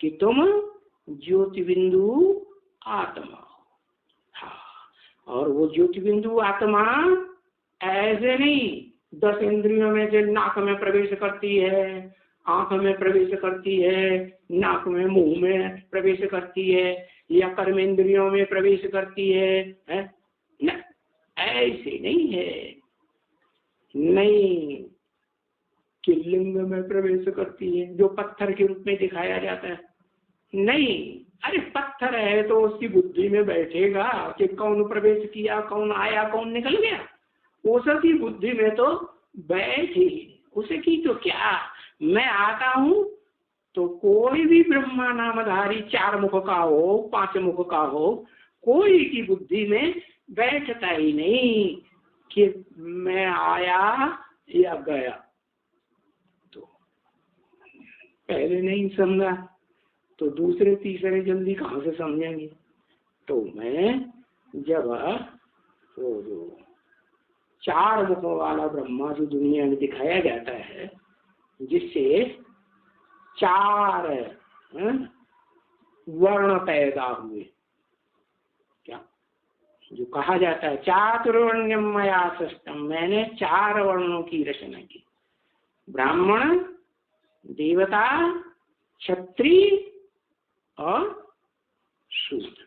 कि तुम ज्योति बिंदु आत्मा हो। हाँ, और वो ज्योति बिंदु आत्मा ऐसे नहीं 10 इंद्रियों में से नाक में प्रवेश करती है, आंख में प्रवेश करती है, नाक में मुंह में प्रवेश करती है, या कर्मेंद्रियों में प्रवेश करती है? न, ऐसे नहीं है। नहीं कि लिंग में प्रवेश करती है जो पत्थर के रूप में दिखाया जाता है। नहीं, अरे पत्थर है तो उसकी बुद्धि में बैठेगा कि कौन प्रवेश किया, कौन आया, कौन निकल गया। उसकी बुद्धि में तो बैठी, उसे की तो क्या, मैं आता हूँ तो कोई भी ब्रह्मा नामधारी 4 मुख का हो, 5 मुख का हो, कोई की बुद्धि में बैठता ही नहीं कि मैं आया या गया। तो पहले नहीं समझा तो दूसरे तीसरे जल्दी कहाँ से समझेंगे। तो मैं जब वो जो 4 मुखों वाला ब्रह्मा जो दुनिया में दिखाया जाता है, जिससे 4 वर्ण पैदा हुए, क्या जो कहा जाता है चातुर्वर्ण्यम मया सृष्टम, मैंने 4 वर्णों की रचना की। ब्राह्मण, देवता, क्षत्रिय और शूद्र।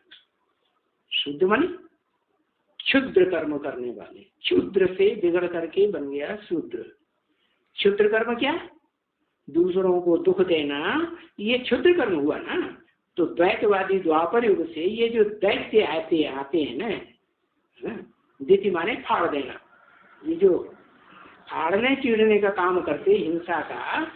शूद्र माने क्षुद्र कर्म करने वाले, क्षुद्र से बिगड़ करके बन गया शूद्र। क्षुद्र कर्म क्या? दूसरों को दुख देना, ये क्षुद्र कर्म हुआ ना। तो द्वैतवादी द्वापर युग से ये जो दैत्य आते हैं ना, दिति माने फाड़ देना, ये जो फाड़ने चीरने का काम करते हिंसा का,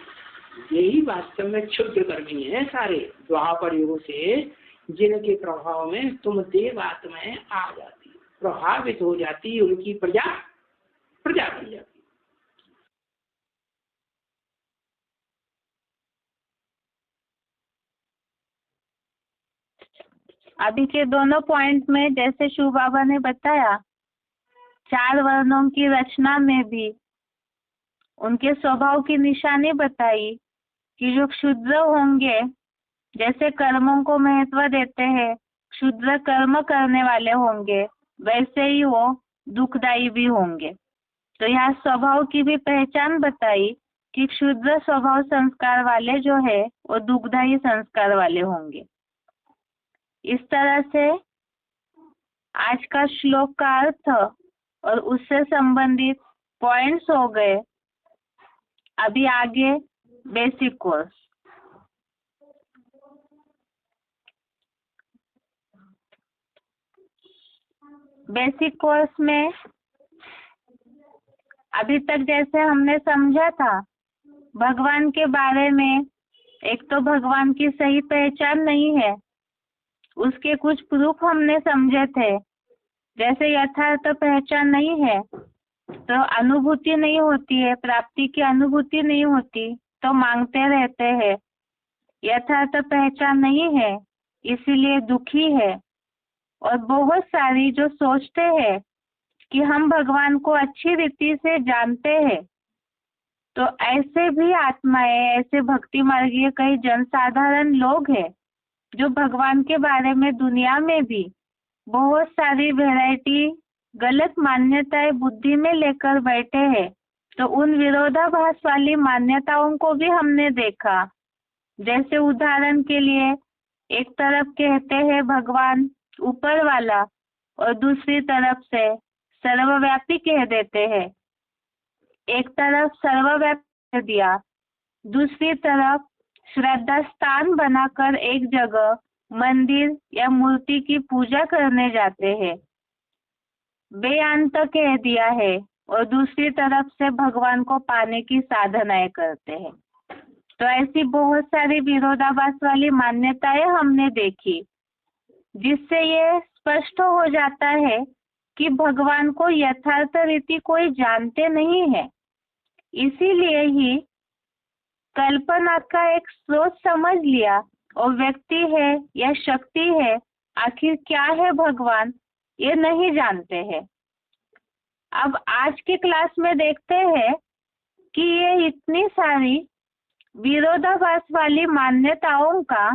यही वास्तव में क्षुद्र कर्मी है सारे द्वापर युग से, जिनके प्रभाव में तुम देव आत्माएं आ जाती, प्रभावित हो जाती, उनकी प्रजा बन जाती। अभी के दोनों पॉइंट में जैसे शिव बाबा ने बताया, 4 वर्णों की रचना में भी उनके स्वभाव की निशानी बताई कि जो क्षुद्र होंगे, जैसे कर्मों को महत्व देते हैं, क्षुद्र कर्म करने वाले होंगे, वैसे ही वो दुखदायी भी होंगे। तो यहाँ स्वभाव की भी पहचान बताई कि क्षुद्र स्वभाव संस्कार वाले जो है वो दुखदायी संस्कार वाले होंगे। इस तरह से आज का श्लोक का अर्थ और उससे संबंधित पॉइंट्स हो गए। अभी आगे बेसिक कोर्स। बेसिक कोर्स में अभी तक जैसे हमने समझा था, भगवान के बारे में एक तो भगवान की सही पहचान नहीं है, उसके कुछ प्रूफ हमने समझे थे। जैसे यथार्थ पहचान नहीं है तो अनुभूति नहीं होती है, प्राप्ति की अनुभूति नहीं होती तो मांगते रहते हैं। यथार्थ पहचान नहीं है इसीलिए दुखी है। और बहुत सारी जो सोचते हैं कि हम भगवान को अच्छी रीति से जानते हैं, तो ऐसे भी आत्माएं, ऐसे भक्ति मार्गीय कई जनसाधारण लोग हैं जो भगवान के बारे में दुनिया में भी बहुत सारी वैरायटी गलत मान्यताएं बुद्धि में लेकर बैठे हैं। तो उन विरोधाभास वाली मान्यताओं को भी हमने देखा। जैसे उदाहरण के लिए, एक तरफ कहते हैं भगवान ऊपर वाला और दूसरी तरफ से सर्वव्यापी कह देते हैं। एक तरफ सर्वव्यापी कह दिया, दूसरी तरफ श्रद्धा स्थान बनाकर एक जगह मंदिर या मूर्ति की पूजा करने जाते हैं, बेअंत कह दिया है, और दूसरी तरफ से भगवान को पाने की साधनाएं करते हैं। तो ऐसी बहुत सारी विरोधाभास वाली मान्यताएं हमने देखी, जिससे ये स्पष्ट हो जाता है कि भगवान को यथार्थ रीति कोई जानते नहीं है। इसीलिए ही कल्पना का एक स्रोत समझ लिया और व्यक्ति है या शक्ति है आखिर क्या है भगवान, ये नहीं जानते हैं। अब आज की क्लास में देखते हैं कि ये इतनी सारी विरोधाभास वाली मान्यताओं का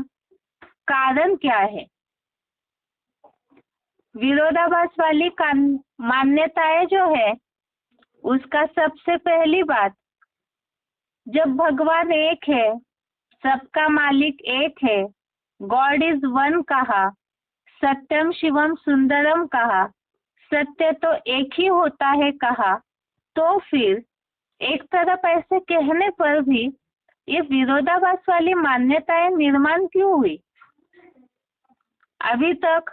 कारण क्या है। विरोधाभास वाली मान्यताएं जो है, उसका सबसे पहली बात, जब भगवान एक है, सबका मालिक एक है, गॉड इज वन कहा, सत्यम शिवम सुंदरम कहा, सत्य तो एक ही होता है कहा, तो फिर एक तरफ ऐसे कहने पर भी ये विरोधाभास वाली मान्यताएं निर्माण क्यों हुई। अभी तक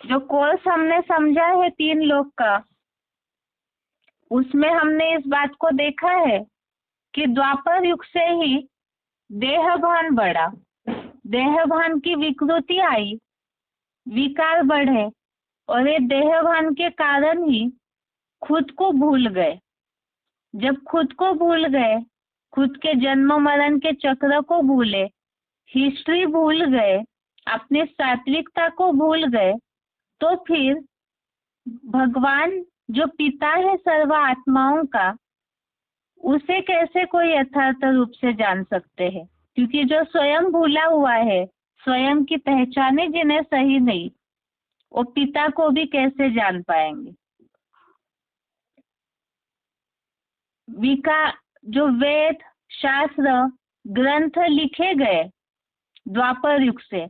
जो कोर्स हमने समझा है 3 लोक का, उसमें हमने इस बात को देखा है कि द्वापर युग से ही देहभान बढ़ा, देहभान की विकृति आई, विकार बढ़े, और ये देहभान के कारण ही खुद को भूल गए। जब खुद को भूल गए, खुद के जन्म मरण के चक्र को भूले, हिस्ट्री भूल गए, अपनी सात्विकता को भूल गए, तो फिर भगवान जो पिता है सर्व आत्माओं का, उसे कैसे कोई यथार्थ रूप से जान सकते हैं। क्योंकि जो स्वयं भूला हुआ है, स्वयं की पहचान ही जिन्हें सही नहीं, वो पिता को भी कैसे जान पाएंगे। जो वेद शास्त्र ग्रंथ लिखे गए द्वापर युग से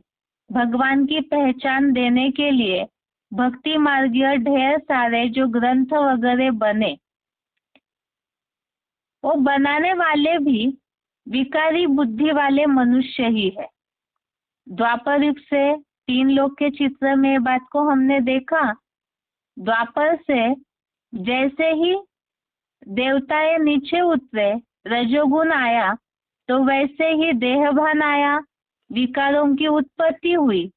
भगवान की पहचान देने के लिए, भक्ति मार्गीय ढेर सारे जो ग्रंथ वगैरह बने, वो बनाने वाले भी विकारी बुद्धि वाले मनुष्य ही है। द्वापर युग से 3 लोक के चित्र में बात को हमने देखा। द्वापर से जैसे ही देवताएं नीचे उतरे, रजोगुण आया, तो वैसे ही देहभान आया, विकारों की उत्पत्ति हुई,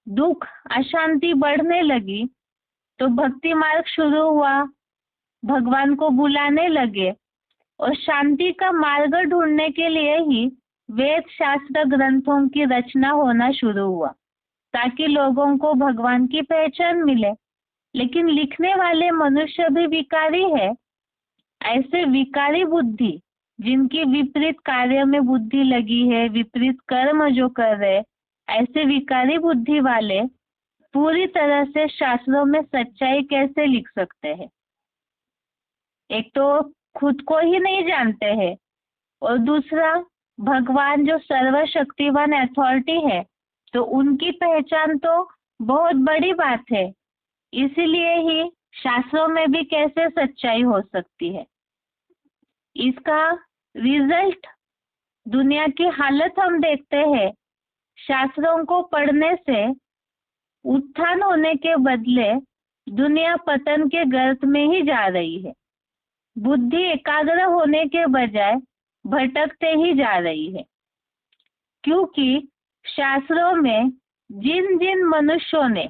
दुख अशांति बढ़ने लगी, तो भक्ति मार्ग शुरू हुआ, भगवान को बुलाने लगे, और शांति का मार्ग ढूंढने के लिए ही वेद शास्त्र ग्रंथों की रचना होना शुरू हुआ, ताकि लोगों को भगवान की पहचान मिले। लेकिन लिखने वाले मनुष्य भी विकारी है। ऐसे विकारी बुद्धि, जिनकी विपरीत कार्य में बुद्धि लगी है, विपरीत कर्म जो कर रहे, ऐसे विकारी बुद्धि वाले पूरी तरह से शास्त्रों में सच्चाई कैसे लिख सकते हैं। एक तो खुद को ही नहीं जानते हैं, और दूसरा भगवान जो सर्वशक्तिवान अथॉरिटी है, तो उनकी पहचान तो बहुत बड़ी बात है। इसीलिए ही शास्त्रों में भी कैसे सच्चाई हो सकती है। इसका रिजल्ट दुनिया की हालत हम देखते हैं। शास्त्रों को पढ़ने से उत्थान होने के बदले दुनिया पतन के गर्त में ही जा रही है। बुद्धि एकाग्र होने के बजाय भटकते ही जा रही है, क्योंकि शास्त्रों में जिन जिन मनुष्यों ने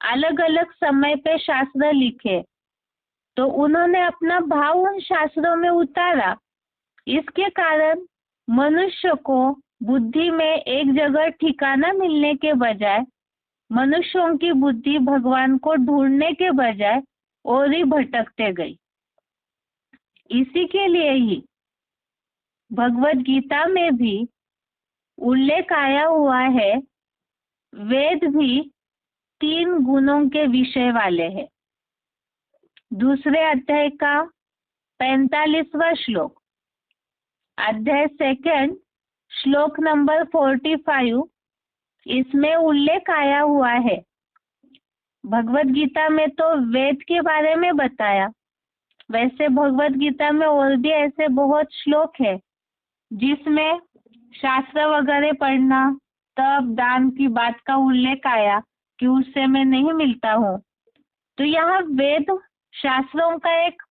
अलग अलग समय पे शास्त्र लिखे, तो उन्होंने अपना भाव उन शास्त्रों में उतारा। इसके कारण मनुष्य को बुद्धि में एक जगह ठिकाना मिलने के बजाय, मनुष्यों की बुद्धि भगवान को ढूंढने के बजाय और ही भटकते गई। इसी के लिए ही भगवत गीता में भी उल्लेख आया हुआ है, वेद भी 3 गुणों के विषय वाले हैं। दूसरे अध्याय का 45वां श्लोक, अध्याय 2 श्लोक नंबर 45, इसमें उल्लेख आया हुआ है। भगवत गीता में तो वेद के बारे में बताया, वैसे भगवत गीता में और भी ऐसे बहुत श्लोक है जिसमें शास्त्र वगैरह पढ़ना, तब दान की बात का उल्लेख आया कि उससे मैं नहीं मिलता हूँ। तो यहाँ वेद शास्त्रों का एक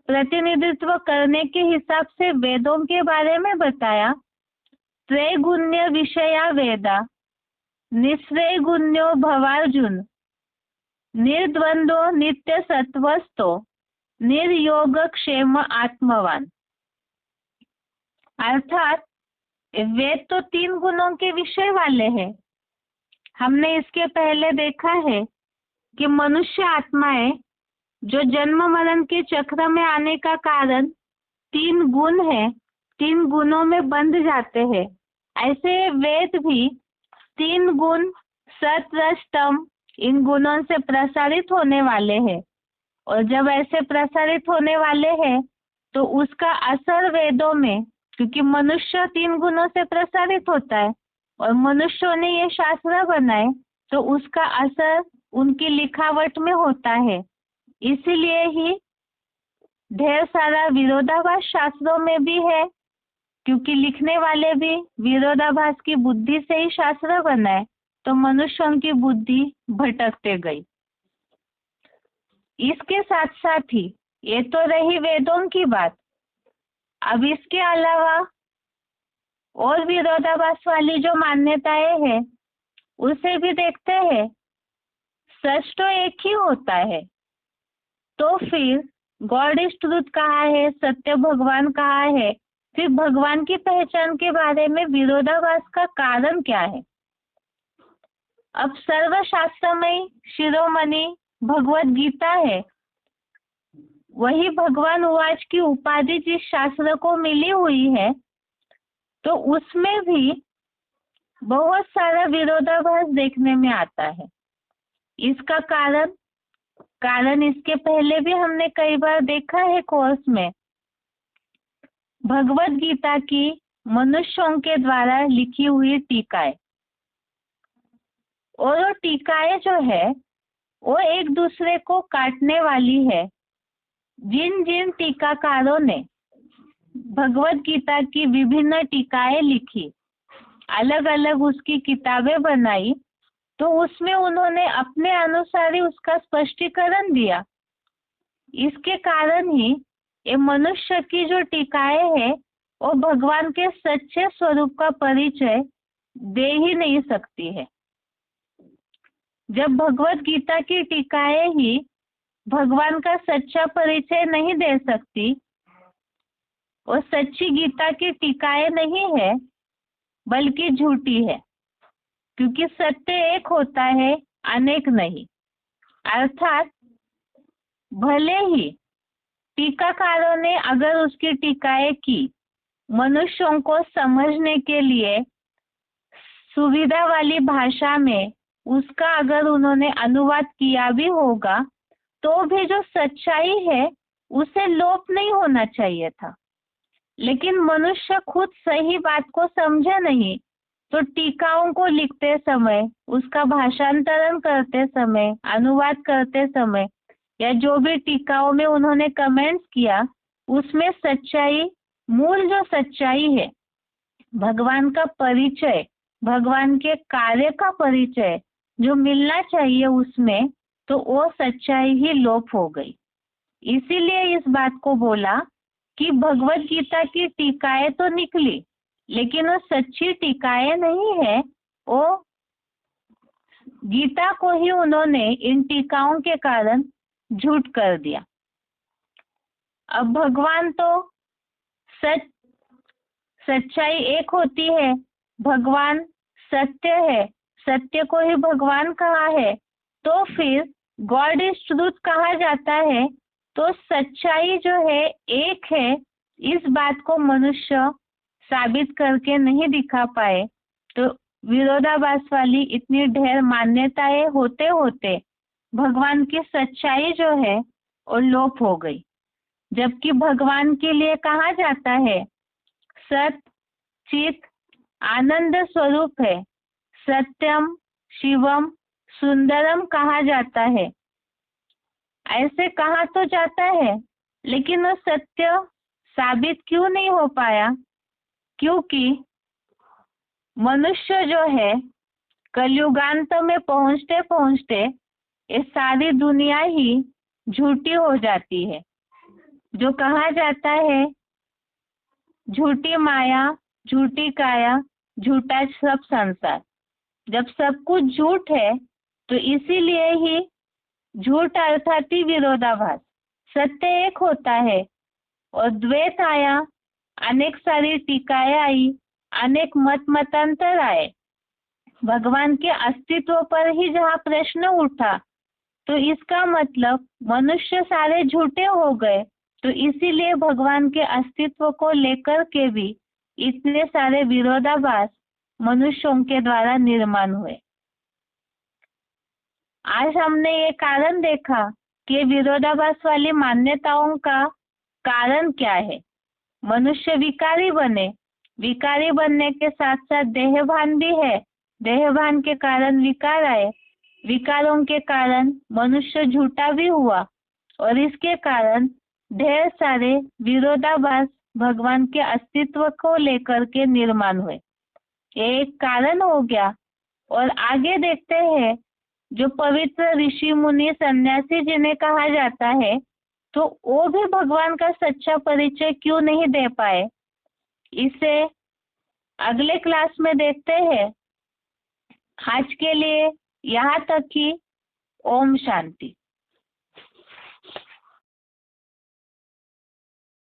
प्रतिनिधित्व करने के हिसाब से वेदों के बारे में बताया। त्रैगुण्य विषया वेदा निःश्रेयगुण्यो भवार्जुन निर्द्वंद्वो नित्य सत्वस्थो निर्योग क्षेम आत्मवान। अर्थात वेद तो 3 गुणों के विषय वाले हैं, जिनकी विपरीत कार्य में बुद्धि लगी है, विपरीत कर्म जो कर रहे, ऐसे विकारी बुद्धि वाले हमने इसके पहले देखा है कि मनुष्य आत्माएं जो जन्म मरण के चक्र में आने का कारण 3 गुण है, 3 गुणों में बंध जाते हैं। ऐसे वेद भी 3 गुण सत रज तम, इन गुणों से प्रसारित होने वाले हैं। और जब ऐसे प्रसारित होने वाले हैं तो उसका असर वेदों में, क्योंकि मनुष्य 3 गुणों से प्रसारित होता है और मनुष्यों ने ये शास्त्र बनाए, तो उसका असर उनकी लिखावट में होता है। इसीलिए ही ढेर सारा विरोधाभास शास्त्रों में भी है, क्योंकि लिखने वाले भी विरोधाभास की बुद्धि से ही शास्त्र बनाए, तो मनुष्यों की बुद्धि भटकते गई। इसके साथ साथ ही ये तो रही वेदों की बात। अब इसके अलावा और विरोधाभास वाली जो मान्यताएं हैं उसे भी देखते हैं। सच तो एक ही होता है, तो फिर गॉड इज ट्रूथ कहा है, सत्य भगवान कहा है, फिर भगवान की पहचान के बारे में विरोधाभास का कारण क्या है? अब सर्वशास्त्रमय शिरोमणि भगवत गीता है, वही भगवान उवाच की उपाधि जिस शास्त्र को मिली हुई है, तो उसमें भी बहुत सारा विरोधाभास देखने में आता है। इसका कारण इसके पहले भी हमने कई बार देखा है कोर्स में। भगवत गीता की मनुष्यों के द्वारा लिखी हुई टीकाएं, और वो टीकाएं जो है वो एक दूसरे को काटने वाली है। जिन जिन टीकाकारों ने भगवत गीता की विभिन्न टीकाएं लिखी, अलग अलग उसकी किताबें बनाई, तो उसमें उन्होंने अपने अनुसार ही उसका स्पष्टीकरण दिया। इसके कारण ही ये मनुष्य की जो टीकाएं है वो भगवान के सच्चे स्वरूप का परिचय दे ही नहीं सकती है। जब भगवत गीता की टीकाएं ही भगवान का सच्चा परिचय नहीं दे सकती, और सच्ची गीता की टीकाएं नहीं है बल्कि झूठी है, क्योंकि सत्य एक होता है, अनेक नहीं। अर्थात भले ही टीकाकारों ने अगर उसकी टीकाएं की मनुष्यों को समझने के लिए सुविधा वाली भाषा में, उसका अगर उन्होंने अनुवाद किया भी होगा, तो भी जो सच्चाई है उसे लोप नहीं होना चाहिए था। लेकिन मनुष्य खुद सही बात को समझे नहीं, तो टीकाओं को लिखते समय, उसका भाषांतरण करते समय, अनुवाद करते समय, या जो भी टीकाओं में उन्होंने कमेंट्स किया, उसमें सच्चाई, मूल जो सच्चाई है, भगवान का परिचय, भगवान के कार्य का परिचय जो मिलना चाहिए उसमें, तो वो सच्चाई ही लोप हो गई। इसीलिए इस बात को बोला कि भगवत गीता की टीकाएं तो निकली, लेकिन वो सच्ची टीकाएं नहीं है। वो गीता को ही उन्होंने इन टीकाओं के कारण झूठ कर दिया। अब भगवान तो सच्चाई एक होती है, भगवान सत्य है, सत्य को ही भगवान कहा है, तो फिर गॉड इज ट्रूथ कहा जाता है, तो सच्चाई जो है एक है, इस बात को मनुष्य साबित करके नहीं दिखा पाए, तो विरोधाभास वाली इतनी ढेर मान्यताएं होते होते भगवान की सच्चाई जो है वो लोप हो गई। जबकि भगवान के लिए कहा जाता है सत चित आनंद स्वरूप है, सत्यम शिवम सुंदरम कहा जाता है। ऐसे कहा तो जाता है, लेकिन वो सत्य साबित क्यों नहीं हो पाया? क्योंकि मनुष्य जो है कलयुगांत में पहुंचते पहुंचते ये सारी दुनिया ही झूठी हो जाती है। जो कहा जाता है झूठी माया, झूठी काया, झूठा सब संसार। जब सब कुछ झूठ है तो इसीलिए ही झूठ अर्थात ही विरोधाभास। सत्य एक होता है और द्वैत आया, अनेक सारी टीकाएं आई, अनेक मतांतर आए। भगवान के अस्तित्व पर ही जहाँ प्रश्न उठा तो इसका मतलब मनुष्य सारे झूठे हो गए, तो इसीलिए भगवान के अस्तित्व को लेकर के भी इतने सारे विरोधाभास मनुष्यों के द्वारा निर्माण हुए। आज हमने ये कारण देखा कि विरोधाभास वाली मान्यताओं का कारण क्या है। मनुष्य विकारी बने, विकारी बनने के साथ साथ देहभान भी है, देहभान के कारण विकार आए, विकारों के कारण मनुष्य झूठा भी हुआ और इसके कारण ढेर सारे विरोधाभास भगवान के अस्तित्व को लेकर के निर्माण हुए। ये एक कारण हो गया। और आगे देखते हैं, जो पवित्र ऋषि मुनि सन्यासी जिन्हें कहा जाता है, तो वो भी भगवान का सच्चा परिचय क्यों नहीं दे पाए, इसे अगले क्लास में देखते हैं। आज के लिए यहाँ तक ही। ओम शांति।